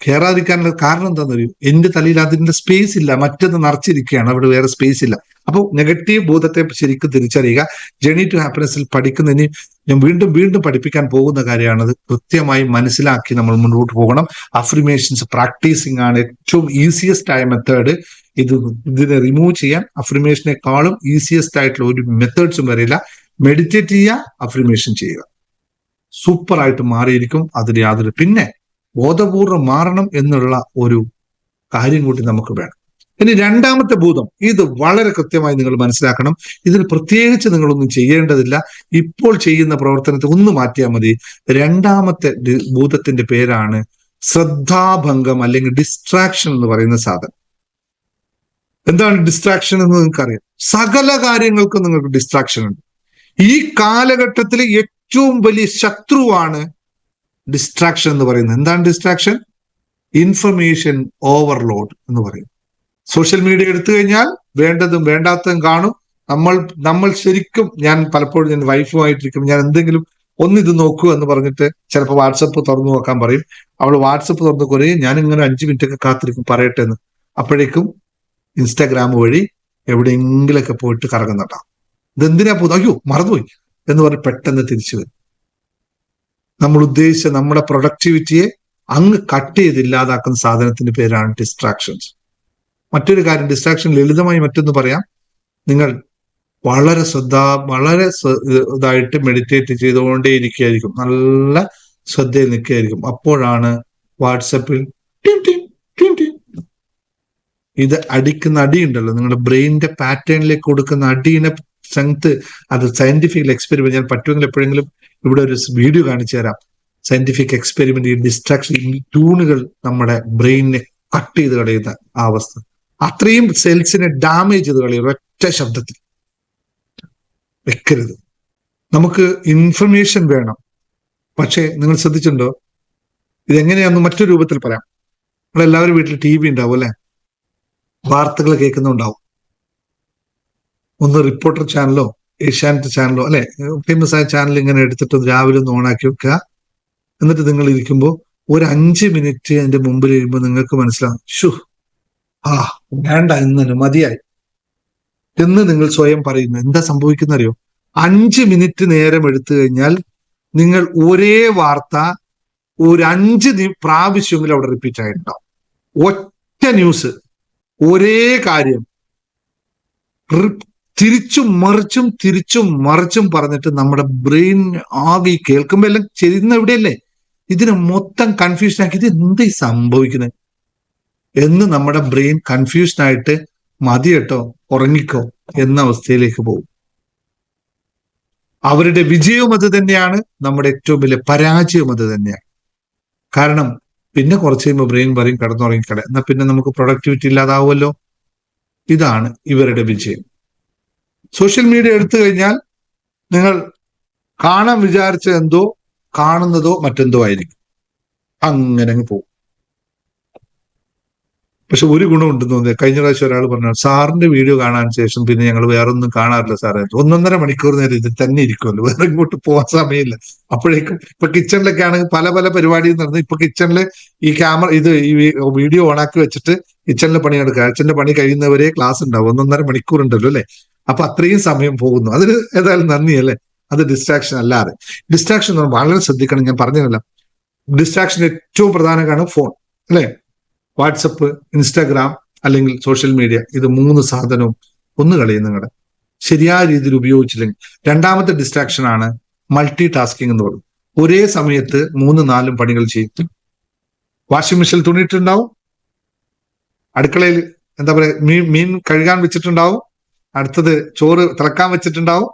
Speaker 1: കയറാതിരിക്കാനുള്ള കാരണം എന്താണെന്നറിയോ? എന്റെ തലയിൽ അതിന്റെ സ്പേസ് ഇല്ല, മറ്റൊന്ന് നിറച്ചിരിക്കുകയാണ്, അവിടെ വേറെ സ്പേസ് ഇല്ല. അപ്പോൾ നെഗറ്റീവ് ബോധത്തെ ശരിക്കും തിരിച്ചറിയുക. ജേണി ടു ഹാപ്പിനെസ്സിൽ പഠിക്കുന്നതിന് ഞാൻ വീണ്ടും വീണ്ടും പഠിപ്പിക്കാൻ പോകുന്ന കാര്യമാണത്. കൃത്യമായി മനസ്സിലാക്കി നമ്മൾ മുന്നോട്ട് പോകണം. അഫർമേഷൻസ് പ്രാക്ടീസിങ് ആണ് ഏറ്റവും ഈസിയസ്റ്റ് ആയ മെത്തേഡ്. ഇതിനെ റിമൂവ് ചെയ്യാൻ അഫർമേഷനേക്കാളും ഈസിയസ്റ്റ് ആയിട്ടുള്ള ഒരു മെത്തേഡ്സും വരില്ല. മെഡിറ്റേറ്റ് ചെയ്യുക, അഫർമേഷൻ ചെയ്യുക, സൂപ്പറായിട്ട് മാറിയിരിക്കും. അതിൽ യാതൊരു പിന്നെ ബോധപൂർവം മാറണം എന്നുള്ള ഒരു കാര്യം കൂടി നമുക്ക് വേണം. ഇനി രണ്ടാമത്തെ ഭൂതം, ഇത് വളരെ കൃത്യമായി നിങ്ങൾ മനസ്സിലാക്കണം. ഇതിൽ പ്രത്യേകിച്ച് നിങ്ങളൊന്നും ചെയ്യേണ്ടതില്ല. ഇപ്പോൾ ചെയ്യുന്ന പ്രവർത്തനത്തെ ഒന്ന് മാറ്റിയാൽ മതി. രണ്ടാമത്തെ ഭൂതത്തിന്റെ പേരാണ് ശ്രദ്ധാഭംഗം അല്ലെങ്കിൽ ഡിസ്ട്രാക്ഷൻ എന്ന് പറയുന്ന സാധനം. എന്താണ് ഡിസ്ട്രാക്ഷൻ എന്ന് നിങ്ങൾക്കറിയാം. സകല കാര്യങ്ങൾക്കും നിങ്ങൾക്ക് ഡിസ്ട്രാക്ഷൻ ഉണ്ട്. ഈ കാലഘട്ടത്തിൽ ഏറ്റവും വലിയ ശത്രുവാണ് ഡിസ്ട്രാക്ഷൻ എന്ന് പറയുന്നത്. എന്താണ് ഡിസ്ട്രാക്ഷൻ? ഇൻഫർമേഷൻ ഓവർലോഡ് എന്ന് പറയും. സോഷ്യൽ മീഡിയ എടുത്തു കഴിഞ്ഞാൽ വേണ്ടതും വേണ്ടാത്തതും കാണും. നമ്മൾ ശരിക്കും, ഞാൻ പലപ്പോഴും ഞാൻ വൈഫുമായിട്ടിരിക്കും, ഞാൻ എന്തെങ്കിലും ഒന്നിത് നോക്കൂ എന്ന് പറഞ്ഞിട്ട് ചിലപ്പോൾ വാട്സപ്പ് തുറന്നു നോക്കാൻ പറയും. അവൾ വാട്സപ്പ് തുറന്നു കുറേ ഞാൻ ഇങ്ങനെ 5 മിനിറ്റ് ഒക്കെ കാത്തിരിക്കും പറയട്ടെ എന്ന്. അപ്പോഴേക്കും ഇൻസ്റ്റാഗ്രാം വഴി എവിടെയെങ്കിലൊക്കെ പോയിട്ട് കറങ്ങുന്നുണ്ടാവും. ഇതെന്തിനാ പോകുന്നത്, അയ്യോ മറന്നുപോയി എന്ന് പറഞ്ഞ് പെട്ടെന്ന് തിരിച്ചു വരും. നമ്മൾ ഉദ്ദേശിച്ച നമ്മുടെ പ്രൊഡക്ടിവിറ്റിയെ അങ്ങ് കട്ട് ചെയ്ത് ഇല്ലാതാക്കുന്ന സാധനത്തിന്റെ പേരാണ് ഡിസ്ട്രാക്ഷൻസ്. മറ്റൊരു കാര്യം, ഡിസ്ട്രാക്ഷൻ ലളിതമായി മറ്റൊന്ന് പറയാം. നിങ്ങൾ വളരെ ഇതായിട്ട് മെഡിറ്റേറ്റ് ചെയ്തുകൊണ്ടേ ഇരിക്കുകയായിരിക്കും, നല്ല ശ്രദ്ധയിൽ നിൽക്കുകയായിരിക്കും. അപ്പോഴാണ് വാട്സപ്പിൽ ഇത് അടിക്കുന്ന അടിയുണ്ടല്ലോ, നിങ്ങളുടെ ബ്രെയിനിന്റെ പാറ്റേണിലേക്ക് കൊടുക്കുന്ന അടീനെ സ്ട്രെങ്ത്, അത് സയന്റിഫിക് എക്സ്പെരിമെന്റ്, ഞാൻ പറ്റുമെങ്കിൽ എപ്പോഴെങ്കിലും ഇവിടെ ഒരു വീഡിയോ കാണിച്ചു തരാം. സയന്റിഫിക് എക്സ്പെരിമെന്റ്, ഈ ഡിസ്ട്രാക്ഷൻ, ഈ ട്യൂണുകൾ നമ്മുടെ ബ്രെയിനിനെ കട്ട് ചെയ്ത് കളയുന്ന ആ അവസ്ഥ, അത്രയും സെൽസിനെ ഡാമേജ് ചെയ്ത് കളയും ഒറ്റ ശബ്ദത്തിൽ. വെക്കരുത്. നമുക്ക് ഇൻഫർമേഷൻ വേണം, പക്ഷേ നിങ്ങൾ ശ്രദ്ധിച്ചിട്ടുണ്ടോ, ഇതെങ്ങനെയാന്ന് മറ്റൊരു രൂപത്തിൽ പറയാം. നമ്മളെല്ലാവരും വീട്ടിൽ TV ഉണ്ടാവും അല്ലെ, വാർത്തകൾ കേൾക്കുന്നുണ്ടാവും. ഒന്ന് റിപ്പോർട്ടർ ചാനലോ ഏഷ്യാനെറ്റ് ചാനലോ അല്ലെ, ഫേമസ് ആയ ചാനൽ ഇങ്ങനെ എടുത്തിട്ട് രാവിലെ ഒന്ന് ഓണാക്കി വെക്കുക. എന്നിട്ട് നിങ്ങൾ ഇരിക്കുമ്പോൾ ഒരു 5 മിനിറ്റ് അതിന്റെ മുമ്പിൽ കഴിയുമ്പോൾ നിങ്ങൾക്ക് മനസ്സിലാവും, വേണ്ട ഇന്ന് മതിയായി എന്ന് നിങ്ങൾ സ്വയം പറയുന്നു. എന്താ സംഭവിക്കുന്നറിയോ? 5 മിനിറ്റ് നേരം എടുത്തു കഴിഞ്ഞാൽ നിങ്ങൾ ഒരേ വാർത്ത ഒരു 5 പ്രാവശ്യമെങ്കിലും അവിടെ റിപ്പീറ്റ് ആയിട്ടുണ്ടാവും. ഒറ്റ ന്യൂസ്, ഒരേ കാര്യം തിരിച്ചും മറിച്ചും പറഞ്ഞിട്ട് നമ്മുടെ ബ്രെയിൻ ആകെ കേൾക്കുമ്പോ എല്ലാം ചെയ്യുന്ന എവിടെയല്ലേ, ഇതിനെ മൊത്തം കൺഫ്യൂഷൻ ആക്കി ഇത് എന്താ സംഭവിക്കുന്നത് എന്ന് നമ്മുടെ ബ്രെയിൻ കൺഫ്യൂഷനായിട്ട് മതി കേട്ടോ ഉറങ്ങിക്കോ എന്ന അവസ്ഥയിലേക്ക് പോകും. അവരുടെ വിജയവും അത് തന്നെയാണ്, നമ്മുടെ ഏറ്റവും വലിയ പരാജയവും അത് തന്നെയാണ്. കാരണം പിന്നെ കുറച്ച് കഴിയുമ്പോൾ ബ്രെയിൻ പറയും കിടന്നുറങ്ങിക്കട, എന്നാൽ പിന്നെ നമുക്ക് പ്രൊഡക്ടിവിറ്റി ഇല്ലാതാവുമല്ലോ. ഇതാണ് ഇവരുടെ വിജയം. സോഷ്യൽ മീഡിയ എടുത്തു കഴിഞ്ഞാൽ നിങ്ങൾ കാണാൻ വിചാരിച്ച എന്തോ കാണുന്നതോ മറ്റെന്തോ ആയിരിക്കും, അങ്ങനെ അങ്ങ് പോകും. പക്ഷെ ഒരു ഗുണം ഉണ്ടെന്ന് തോന്നിയത്, കഴിഞ്ഞ പ്രാവശ്യം ഒരാൾ പറഞ്ഞു, സാറിന്റെ വീഡിയോ കാണാൻ ശേഷം പിന്നെ ഞങ്ങൾ വേറൊന്നും കാണാറില്ല സാറേ. 1.5 മണിക്കൂർ നേരം ഇതിൽ തന്നെ ഇരിക്കുമല്ലോ, വേറെ ഇങ്ങോട്ട് പോകാൻ സമയമില്ല. അപ്പോഴേക്കും ഇപ്പൊ കിച്ചണിലൊക്കെ ആണെങ്കിൽ പല പല പരിപാടിയും നടന്നു. ഇപ്പൊ കിച്ചണില് ഈ ക്യാമറ ഈ വീഡിയോ ഓണാക്കി വെച്ചിട്ട് കിച്ചണിലെ പണിയെടുക്കുക. കിച്ചണിന്റെ പണി കഴിയുന്നവരെ ക്ലാസ് ഉണ്ടാവും. 1.5 മണിക്കൂർ ഉണ്ടല്ലോ അല്ലെ. അപ്പൊ അത്രയും സമയം പോകുന്നു. അതിന് ഏതായാലും നന്ദി അല്ലേ. അത് ഡിസ്ട്രാക്ഷൻ അല്ലാതെ. ഡിസ്ട്രാക്ഷൻ വളരെ ശ്രദ്ധിക്കണം. ഞാൻ പറഞ്ഞതല്ല, ഡിസ്ട്രാക്ഷൻ ഏറ്റവും പ്രധാന കാരണം ഫോൺ അല്ലെ. വാട്സപ്പ്, ഇൻസ്റ്റാഗ്രാം അല്ലെങ്കിൽ സോഷ്യൽ മീഡിയ, ഇത് 3 സാധനവും ഒന്ന് കളയും നിങ്ങളുടെ ശരിയായ രീതിയിൽ ഉപയോഗിച്ചില്ലെങ്കിൽ. രണ്ടാമത്തെ ഡിസ്ട്രാക്ഷൻ ആണ് മൾട്ടി ടാസ്കിങ് എന്ന് പറയുന്നത്. ഒരേ സമയത്ത് 3-4 പണികൾ ചെയ്യും. വാഷിംഗ് മെഷീനിൽ തുണിയിട്ടുണ്ടാവും, അടുക്കളയിൽ എന്താ പറയാ മീൻ കഴുകാൻ വെച്ചിട്ടുണ്ടാവും, അടുത്തത് ചോറ് തിളക്കാൻ വെച്ചിട്ടുണ്ടാവും,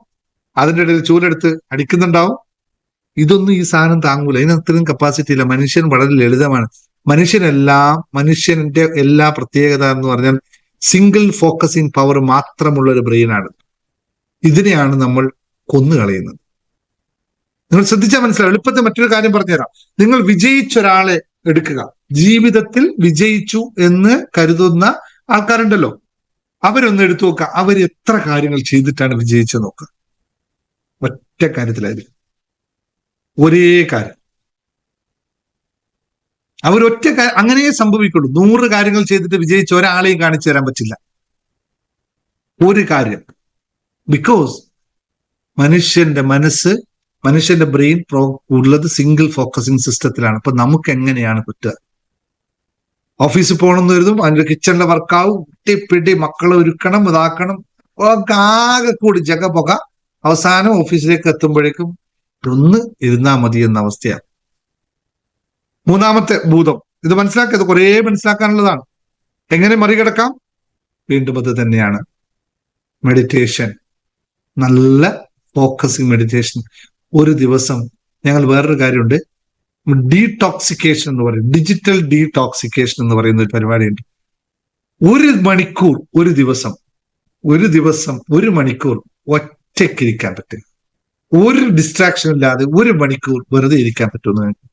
Speaker 1: അതിൻ്റെ ഇടയിൽ ചൂലെടുത്ത് അടിക്കുന്നുണ്ടാവും. ഇതൊന്നും ഈ സാധനം താങ്ങൂല. ഇതിനത്രയും കപ്പാസിറ്റി ഇല്ല. മനുഷ്യൻ വളരെ ലളിതമാണ്. മനുഷ്യന്റെ എല്ലാ പ്രത്യേകത എന്ന് പറഞ്ഞാൽ സിംഗിൾ ഫോക്കസിങ് പവർ മാത്രമുള്ള ഒരു ബ്രെയിനാണ്. ഇതിനെയാണ് നമ്മൾ കൊന്നുകളയുന്നത്. നിങ്ങൾ ശ്രദ്ധിച്ചാൽ മനസ്സിലാവും. എളുപ്പത്തിൽ മറ്റൊരു കാര്യം പറഞ്ഞുതരാം. നിങ്ങൾ വിജയിച്ച ഒരാളെ എടുക്കുക. ജീവിതത്തിൽ വിജയിച്ചു എന്ന് കരുതുന്ന ആൾക്കാരുണ്ടല്ലോ, അവരൊന്ന് എടുത്തു നോക്കുക. അവർ എത്ര കാര്യങ്ങൾ ചെയ്തിട്ടാണ് വിജയിച്ചത് നോക്കുക. ഒറ്റ കാര്യത്തിലായിരിക്കും, ഒരേ കാര്യം. അവരൊറ്റ അങ്ങനെയേ സംഭവിക്കുള്ളൂ. 100 കാര്യങ്ങൾ ചെയ്തിട്ട് വിജയിച്ച ഒരാളെയും കാണിച്ചു തരാൻ പറ്റില്ല. ഒരു കാര്യം. ബിക്കോസ് മനുഷ്യന്റെ മനസ്സ്, മനുഷ്യന്റെ ബ്രെയിൻ ഉള്ളത് സിംഗിൾ ഫോക്കസിങ് സിസ്റ്റത്തിലാണ്. അപ്പൊ നമുക്ക് എങ്ങനെയാണ് പറ്റുക? ഓഫീസിൽ പോകണമെന്ന് കരുതും, അതിന്റെ കിച്ചണിലെ വർക്കാവും, പിടി മക്കളെ ഒരുക്കണം, ഇതാക്കണം, ആകെ കൂടി ജഗപൊക. അവസാനം ഓഫീസിലേക്ക് എത്തുമ്പോഴേക്കും ഒന്ന് ഇരുന്നാ മതി എന്ന അവസ്ഥയാണ്. 3ാമത്തെ ഭൂതം, ഇത് മനസ്സിലാക്കിയത് കുറെ മനസ്സിലാക്കാനുള്ളതാണ്. എങ്ങനെ മറികടക്കാം? വീണ്ടും അത് തന്നെയാണ് മെഡിറ്റേഷൻ. നല്ല ഫോക്കസിങ് മെഡിറ്റേഷൻ. ഒരു ദിവസം ഞങ്ങൾ വേറൊരു കാര്യമുണ്ട്, ഡീടോക്സിക്കേഷൻ എന്ന് പറയും, ഡിജിറ്റൽ ഡീടോക്സിക്കേഷൻ എന്ന് പറയുന്ന ഒരു പരിപാടിയുണ്ട്. 1 മണിക്കൂർ ഒരു ദിവസം 1 മണിക്കൂർ ഒറ്റയ്ക്കിരിക്കാൻ പറ്റും. ഒരു ഡിസ്ട്രാക്ഷൻ ഇല്ലാതെ 1 മണിക്കൂർ വെറുതെ ഇരിക്കാൻ പറ്റുമെന്ന് നിങ്ങൾക്ക്.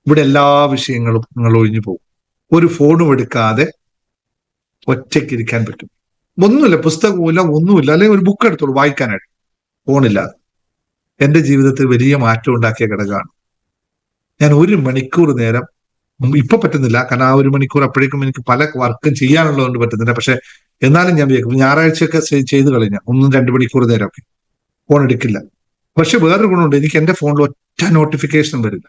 Speaker 1: ഇവിടെ എല്ലാ വിഷയങ്ങളും നിങ്ങൾ ഒഴിഞ്ഞു പോകും. ഒരു ഫോണും എടുക്കാതെ ഒറ്റയ്ക്കിരിക്കാൻ പറ്റും. ഒന്നുമില്ല, പുസ്തകവുമില്ല, ഒന്നുമില്ല, അല്ലെങ്കിൽ ഒരു ബുക്ക് എടുത്തോളൂ വായിക്കാനായിട്ട്, ഫോണില്ലാതെ. എന്റെ ജീവിതത്തിൽ വലിയ മാറ്റം ഉണ്ടാക്കിയ ഘടകമാണ്. ഞാൻ 1 മണിക്കൂർ നേരം, ഇപ്പൊ പറ്റുന്നില്ല കാരണം ആ 1 മണിക്കൂർ അപ്പോഴേക്കും എനിക്ക് പല വർക്കും ചെയ്യാനുള്ളതുകൊണ്ട് പറ്റുന്നില്ല. പക്ഷെ എന്നാലും ഞാൻ ഞായറാഴ്ചയൊക്കെ ചെയ്ത് കളഞ്ഞ 1-2 മണിക്കൂർ നേരമൊക്കെ ഫോൺ എടുക്കില്ല. പക്ഷെ വേറൊരു ഗുണമുണ്ട്, എനിക്ക് എന്റെ ഫോണിൽ ഒറ്റ നോട്ടിഫിക്കേഷൻ വരില്ല.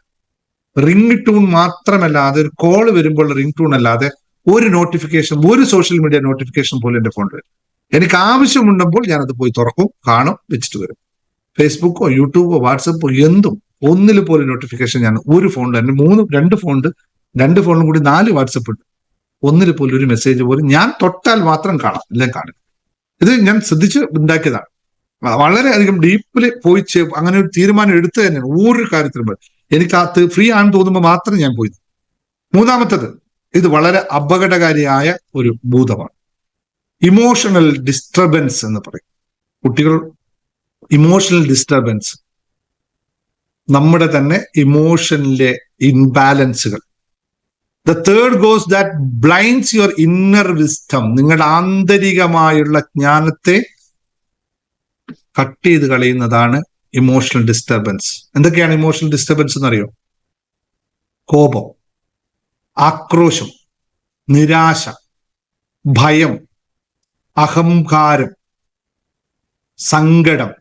Speaker 1: റിംഗ് ടൂൺ മാത്രമല്ലാതെ, ഒരു കോള് വരുമ്പോൾ റിംഗ് ടൂൺ അല്ലാതെ ഒരു നോട്ടിഫിക്കേഷൻ, ഒരു സോഷ്യൽ മീഡിയ നോട്ടിഫിക്കേഷൻ പോലും എന്റെ ഫോണിൽ വരും. എനിക്ക് ആവശ്യമുണ്ടെങ്കിൽ ഞാനത് പോയി തുറക്കും, കാണും, വെച്ചിട്ട് വരും. ഫേസ്ബുക്കോ യൂട്യൂബോ വാട്സപ്പോ എന്തും ഒന്നിൽ പോലും നോട്ടിഫിക്കേഷൻ ഞാൻ ഒരു ഫോണിൽ തന്നെ, 2 ഫോണുണ്ട്, 2 ഫോണിലും കൂടി 4 വാട്സപ്പ് ഉണ്ട്. ഒന്നിൽ പോലും ഒരു മെസ്സേജ് പോലും ഞാൻ തൊട്ടാൽ മാത്രം കാണാം, എല്ലാം കാണും. ഇത് ഞാൻ ശ്രദ്ധിച്ച് ഉണ്ടാക്കിയതാണ്. വളരെയധികം ഡീപ്പിൽ പോയി അങ്ങനെ ഒരു തീരുമാനം എടുത്തു തന്നെയാണ്. ഒരു കാര്യത്തിലും എനിക്കകത്ത് ഫ്രീ ആണെന്ന് തോന്നുമ്പോൾ മാത്രം ഞാൻ പോയി. 3ാമത്തത്, ഇത് വളരെ അപകടകാരിയായ ഒരു ഭൂതമാണ്, ഇമോഷണൽ ഡിസ്റ്റർബൻസ് എന്ന് പറയും. കുട്ടികൾ ഇമോഷണൽ ഡിസ്റ്റർബൻസ്, നമ്മുടെ തന്നെ ഇമോഷനിലെ ഇൻബാലൻസുകൾ. The third goes that blinds your inner wisdom. നിങ്ങളുടെ ആന്തരികമായുള്ള ജ്ഞാനത്തെ കട്ട് ചെയ്ത് കളയുന്നതാണ് ഇമോഷണൽ ഡിസ്റ്റർബൻസ്. എന്തൊക്കെയാണ് ഇമോഷണൽ ഡിസ്റ്റർബൻസ് എന്നറിയോ? കോപം, ആക്രോശം, നിരാശ, ഭയം, അഹങ്കാരം, സങ്കടം.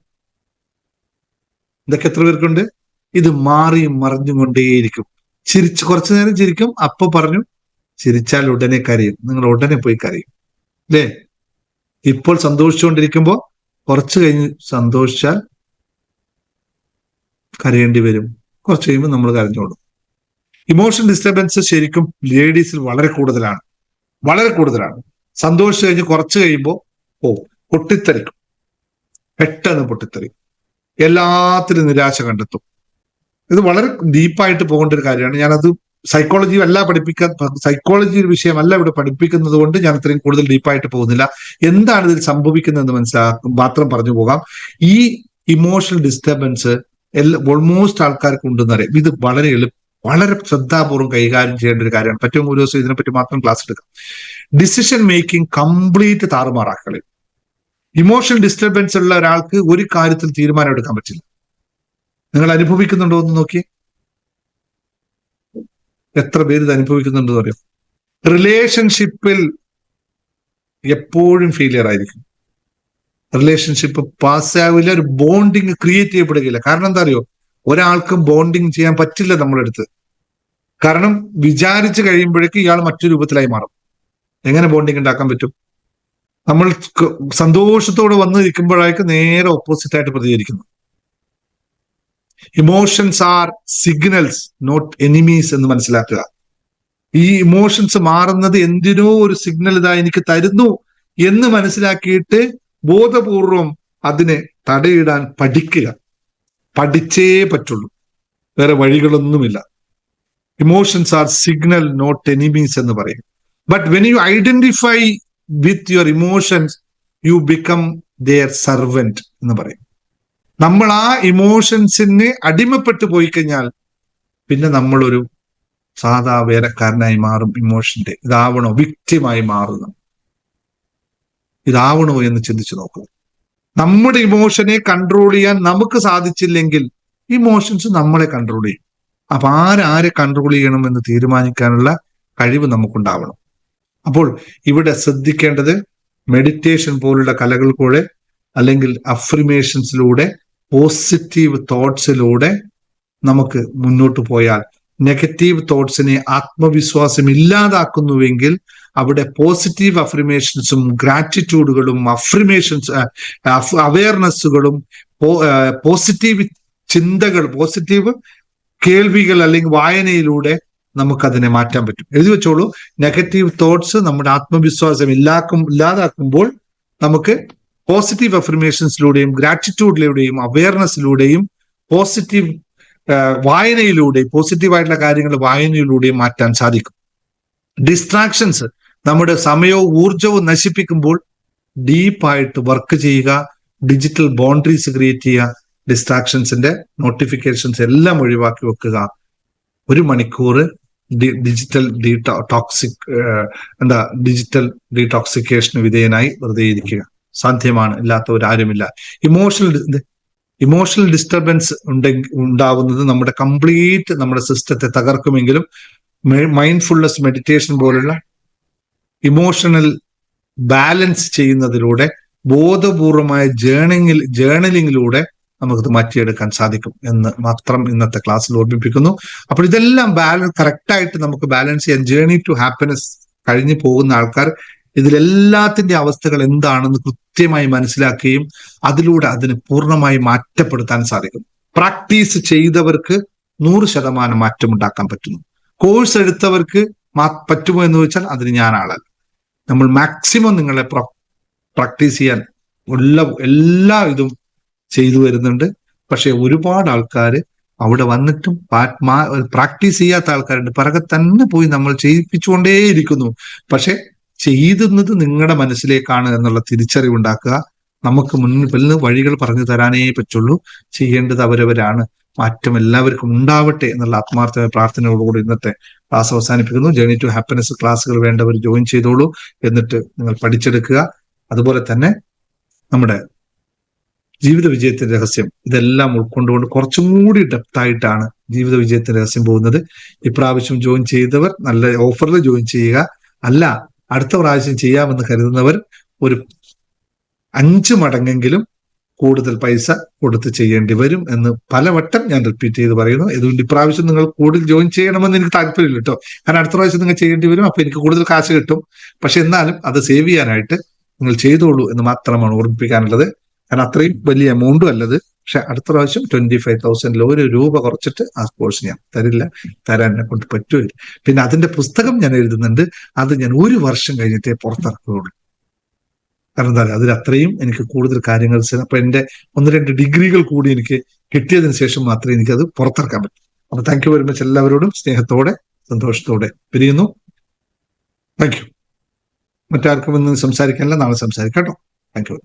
Speaker 1: ഇതൊക്കെ എത്ര പേർക്കുണ്ട്? ഇത് മാറിയും മറിഞ്ഞും കൊണ്ടേയിരിക്കും. കുറച്ചു നേരം ചിരിക്കും, അപ്പൊ പറഞ്ഞു ചിരിച്ചാൽ ഉടനെ കരയും. നിങ്ങൾ ഉടനെ പോയി കരയും അല്ലേ? ഇപ്പോൾ സന്തോഷിച്ചുകൊണ്ടിരിക്കുമ്പോൾ കുറച്ച് കഴിഞ്ഞ് സന്തോഷിച്ചാൽ കരയേണ്ടി വരും. കുറച്ച് കഴിയുമ്പോൾ നമ്മൾ കരഞ്ഞോളും. ഇമോഷൻ ഡിസ്റ്റർബൻസ് ശരിക്കും ലേഡീസിൽ വളരെ കൂടുതലാണ്. സന്തോഷിച്ച് കഴിഞ്ഞ് കുറച്ച് കഴിയുമ്പോൾ പൊട്ടിത്തെറിക്കും, പെട്ടെന്ന് പൊട്ടിത്തെറിക്കും, എല്ലാത്തിലും നിരാശ കണ്ടെത്തും. ഇത് വളരെ ഡീപ്പായിട്ട് പോകേണ്ട ഒരു കാര്യമാണ്. ഞാനത് സൈക്കോളജി ഒരു വിഷയമല്ല ഇവിടെ പഠിപ്പിക്കുന്നത് കൊണ്ട് ഞാൻ ഇത്രയും കൂടുതൽ ഡീപ്പായിട്ട് പോകുന്നില്ല. എന്താണ് ഇതിൽ സംഭവിക്കുന്നതെന്ന് മാത്രം പറഞ്ഞു പോകാം. ഈ ഇമോഷണൽ ഡിസ്റ്റർബൻസ് ഓൾമോസ്റ്റ് ആൾക്കാർക്ക് ഉണ്ടെന്ന് അറിയാം. ഇത് വളരെ വളരെ ശ്രദ്ധാപൂർവ്വം കൈകാര്യം ചെയ്യേണ്ട ഒരു കാര്യമാണ്. പറ്റും ഒരു ദിവസം ഇതിനെപ്പറ്റി മാത്രം ക്ലാസ് എടുക്കാം. ഡിസിഷൻ മേക്കിംഗ് കംപ്ലീറ്റ് താറുമാറാക്കളി. ഇമോഷണൽ ഡിസ്റ്റർബൻസ് ഉള്ള ഒരാൾക്ക് ഒരു കാര്യത്തിൽ തീരുമാനം എടുക്കാൻ പറ്റില്ല. നിങ്ങൾ അനുഭവിക്കുന്നുണ്ടോ എന്ന് നോക്കിയേ, എത്ര പേര് ഇത് അനുഭവിക്കുന്നുണ്ടെന്ന് അറിയാം. റിലേഷൻഷിപ്പിൽ എപ്പോഴും ഫെയിലിയർ ആയിരിക്കും. റിലേഷൻഷിപ്പ് പാസ്സാവില്ല, ഒരു ബോണ്ടിങ് ക്രിയേറ്റ് ചെയ്യപ്പെടുകയില്ല. കാരണം എന്താ അറിയോ, ഒരാൾക്കും ബോണ്ടിങ് ചെയ്യാൻ പറ്റില്ല നമ്മുടെ അടുത്ത്. കാരണം വിചാരിച്ചു കഴിയുമ്പോഴേക്ക് ഇയാൾ മറ്റൊരു രൂപത്തിലായി മാറും. എങ്ങനെ ബോണ്ടിങ് ഉണ്ടാക്കാൻ പറ്റും? നമ്മൾ സന്തോഷത്തോടെ വന്ന് നിൽക്കുമ്പോഴേക്ക് നേരെ ഓപ്പോസിറ്റ് ആയിട്ട് പ്രതികരിക്കുന്നു. Emotions are signals, not enemies എന്ന് മനസ്സിലാക്കുക. ഈ ഇമോഷൻസ് മാറുന്നത് എന്തിനോ ഒരു സിഗ്നൽ ഇതാ എനിക്ക് തരുന്നു എന്ന് മനസ്സിലാക്കിയിട്ട് ബോധപൂർവം അതിനെ തടയിടാൻ പഠിക്കുക. പഠിച്ചേ പറ്റുള്ളൂ, വേറെ വഴികളൊന്നുമില്ല. Emotions are signal, not enemies എന്ന് പറയും. But when you identify with your emotions you become their servant എന്ന് പറയും. നമ്മൾ ആ ഇമോഷൻസിന് അടിമപ്പെട്ടു പോയി കഴിഞ്ഞാൽ പിന്നെ നമ്മളൊരു സാധാ വേലക്കാരനായി മാറും. ഇമോഷന്റെ ഇതാവണോ, വിക്റ്റിമായി മാറുന്നു. ഇതാവണോ എന്ന് ചിന്തിച്ചു നോക്കുക. നമ്മുടെ ഇമോഷനെ കൺട്രോൾ ചെയ്യാൻ നമുക്ക് സാധിച്ചില്ലെങ്കിൽ ഇമോഷൻസ് നമ്മളെ കൺട്രോൾ ചെയ്യും. അപ്പൊ ആരെ കൺട്രോൾ ചെയ്യണം എന്ന് തീരുമാനിക്കാനുള്ള കഴിവ് നമുക്കുണ്ടാവണം. അപ്പോൾ ഇവിടെ ശ്രദ്ധിക്കേണ്ടത് മെഡിറ്റേഷൻ പോലുള്ള കലകൾക്കൂടെ അല്ലെങ്കിൽ അഫർമേഷൻസിലൂടെ പോസിറ്റീവ് തോട്ട്സിലൂടെ നമുക്ക് മുന്നോട്ട് പോയാൽ നെഗറ്റീവ് തോട്ട്സിനെ ആത്മവിശ്വാസം ഇല്ലാതാക്കുന്നുവെങ്കിൽ അവിടെ പോസിറ്റീവ് അഫർമേഷൻസും ഗ്രാറ്റിറ്റ്യൂഡുകളും അവയർനെസ്സുകളും പോസിറ്റീവ് ചിന്തകൾ, പോസിറ്റീവ് കേൾവികൾ അല്ലെങ്കിൽ വായനയിലൂടെ നമുക്കതിനെ മാറ്റാൻ പറ്റും. എഴുതി വെച്ചോളൂ, നെഗറ്റീവ് തോട്ട്സ് നമ്മുടെ ആത്മവിശ്വാസം ഇല്ലാതാക്കുമ്പോൾ നമുക്ക് പോസിറ്റീവ് അഫർമേഷൻസിലൂടെയും ഗ്രാറ്റിറ്റ്യൂഡിലൂടെയും അവയർനെസ്സിലൂടെയും പോസിറ്റീവ് വായനയിലൂടെയും പോസിറ്റീവായിട്ടുള്ള കാര്യങ്ങൾ വായനയിലൂടെയും മാറ്റാൻ സാധിക്കും. ഡിസ്ട്രാക്ഷൻസ് നമ്മുടെ സമയവും ഊർജവും നശിപ്പിക്കുമ്പോൾ ഡീപ്പായിട്ട് വർക്ക് ചെയ്യുക, ഡിജിറ്റൽ ബൗണ്ടറീസ് ക്രിയേറ്റ് ചെയ്യുക, ഡിസ്ട്രാക്ഷൻസിന്റെ നോട്ടിഫിക്കേഷൻസ് എല്ലാം ഒഴിവാക്കി വെക്കുക. 1 മണിക്കൂർ ഡിജിറ്റൽ ഡിജിറ്റൽ ഡീടോക്സിക്കേഷന് വിധേയനായി വെറുതെ ഇരിക്കുക. സാധ്യമാണ്, ഇല്ലാത്തവരാരുമില്ല. ഇമോഷണൽ ഡിസ്റ്റർബൻസ് ഉണ്ടാവുന്നത് നമ്മുടെ കംപ്ലീറ്റ് നമ്മുടെ സിസ്റ്റത്തെ തകർക്കുമെങ്കിലും മൈൻഡ്ഫുൾനെസ് മെഡിറ്റേഷൻ പോലുള്ള ഇമോഷണൽ ബാലൻസ് ചെയ്യുന്നതിലൂടെ ബോധപൂർവമായ ജേർണലിങ്ങിലൂടെ നമുക്കത് മാറ്റിയെടുക്കാൻ സാധിക്കും എന്ന് മാത്രം ഇന്നത്തെ ക്ലാസ്സിൽ ഓർമ്മിപ്പിക്കുന്നു. അപ്പോൾ ഇതെല്ലാം കറക്റ്റായിട്ട് നമുക്ക് ബാലൻസ് ചെയ്യാൻ ജേർണി ടു ഹാപ്പിനെസ് കഴിഞ്ഞു പോകുന്ന ആൾക്കാർ ഇതിലെല്ലാത്തിന്റെ അവസ്ഥകൾ എന്താണെന്ന് കൃത്യമായി മനസ്സിലാക്കുകയും അതിലൂടെ അതിന് പൂർണ്ണമായി മാറ്റപ്പെടുത്താൻ സാധിക്കും. പ്രാക്ടീസ് ചെയ്തവർക്ക് 100% മാറ്റമുണ്ടാക്കാൻ പറ്റുന്നു. കോഴ്സ് എടുത്തവർക്ക് പറ്റുമോ എന്ന് ചോദിച്ചാൽ അതിന് ഞാൻ ആളല്ല. നമ്മൾ മാക്സിമം നിങ്ങളെ പ്രാക്ടീസ് ചെയ്യാൻ എല്ലാ ഇതും ചെയ്തു വരുന്നുണ്ട്. പക്ഷെ ഒരുപാട് ആൾക്കാർ അവിടെ വന്നിട്ടും പ്രാക്ടീസ് ചെയ്യാത്ത ആൾക്കാരുണ്ട്. പിറകെ തന്നെ പോയി നമ്മൾ ചെയ്യിപ്പിച്ചുകൊണ്ടേയിരിക്കുന്നു. പക്ഷെ ചെയ്യുന്നത് നിങ്ങളുടെ മനസ്സിലേക്കാണ് എന്നുള്ള തിരിച്ചറിവുണ്ടാക്കുക. നമുക്ക് മുന്നിൽ വഴികൾ പറഞ്ഞു തരാനേ പറ്റുള്ളൂ. ചെയ്യേണ്ടത് അവരവരാണ്. മാറ്റം എല്ലാവർക്കും ഉണ്ടാവട്ടെ എന്നുള്ള ആത്മാർത്ഥമായ പ്രാർത്ഥനയോടുകൂടി ഇന്നത്തെ ക്ലാസ് അവസാനിപ്പിക്കുന്നു. ജേർണി ടു ഹാപ്പിനെസ് ക്ലാസ്സുകൾ വേണ്ടവർ ജോയിൻ ചെയ്തോളൂ. എന്നിട്ട് നിങ്ങൾ പഠിച്ചെടുക്കുക. അതുപോലെ തന്നെ നമ്മുടെ ജീവിത വിജയത്തിന്റെ രഹസ്യം ഇതെല്ലാം ഉൾക്കൊണ്ടുകൊണ്ട് കുറച്ചും കൂടി ഡെപ്തായിട്ടാണ് ജീവിത വിജയത്തിന്റെ രഹസ്യം പോകുന്നത്. ഇപ്രാവശ്യം ജോയിൻ ചെയ്തവർ നല്ല ഓഫറിൽ ജോയിൻ ചെയ്യുക. അല്ല, അടുത്ത പ്രാവശ്യം ചെയ്യാമെന്ന് കരുതുന്നവർ ഒരു 5 മടങ്ങെങ്കിലും കൂടുതൽ പൈസ കൊടുത്ത് ചെയ്യേണ്ടി വരും എന്ന് പലവട്ടം ഞാൻ റിപ്പീറ്റ് ചെയ്ത് പറയുന്നു. അതുകൊണ്ട് ഇപ്രാവശ്യം നിങ്ങൾ കൂടുതൽ ജോയിൻ ചെയ്യണമെന്ന് എനിക്ക് താല്പര്യമില്ല കേട്ടോ. കാരണം അടുത്ത പ്രാവശ്യം നിങ്ങൾ ചെയ്യേണ്ടി വരും. അപ്പൊ എനിക്ക് കൂടുതൽ കാശ് കിട്ടും. പക്ഷെ എന്നാലും അത് സേവ് ചെയ്യാനായിട്ട് നിങ്ങൾ ചെയ്തോളൂ എന്ന് മാത്രമാണ് ഓർമ്മിപ്പിക്കാനുള്ളത്. കാരണം അത്രയും വലിയ എമൗണ്ടും അല്ലത്. പക്ഷെ അടുത്ത പ്രാവശ്യം 25,000 1 രൂപ കുറച്ചിട്ട് ആ കോഴ്സ് ഞാൻ തരാൻ എന്നെ കൊണ്ട് പറ്റുമില്ല. പിന്നെ അതിന്റെ പുസ്തകം ഞാൻ എഴുതുന്നുണ്ട്. അത് ഞാൻ 1 വർഷം കഴിഞ്ഞിട്ടേ പുറത്തിറക്കുകയുള്ളൂ. കാരണം എന്താ പറയുക, അതിൽ അത്രയും എനിക്ക് കൂടുതൽ കാര്യങ്ങൾ അപ്പൊ എന്റെ 1-2 ഡിഗ്രികൾ കൂടി എനിക്ക് കിട്ടിയതിന് ശേഷം മാത്രമേ എനിക്കത് പുറത്തിറക്കാൻ പറ്റൂ. അപ്പൊ താങ്ക് യു വെരി മച്ച്. എല്ലാവരോടും സ്നേഹത്തോടെ സന്തോഷത്തോടെ പിരിയുന്നു. Thank you. മറ്റാർക്കും ഇന്ന് സംസാരിക്കാനില്ല, നാളെ സംസാരിക്കാം കേട്ടോ. Thank U.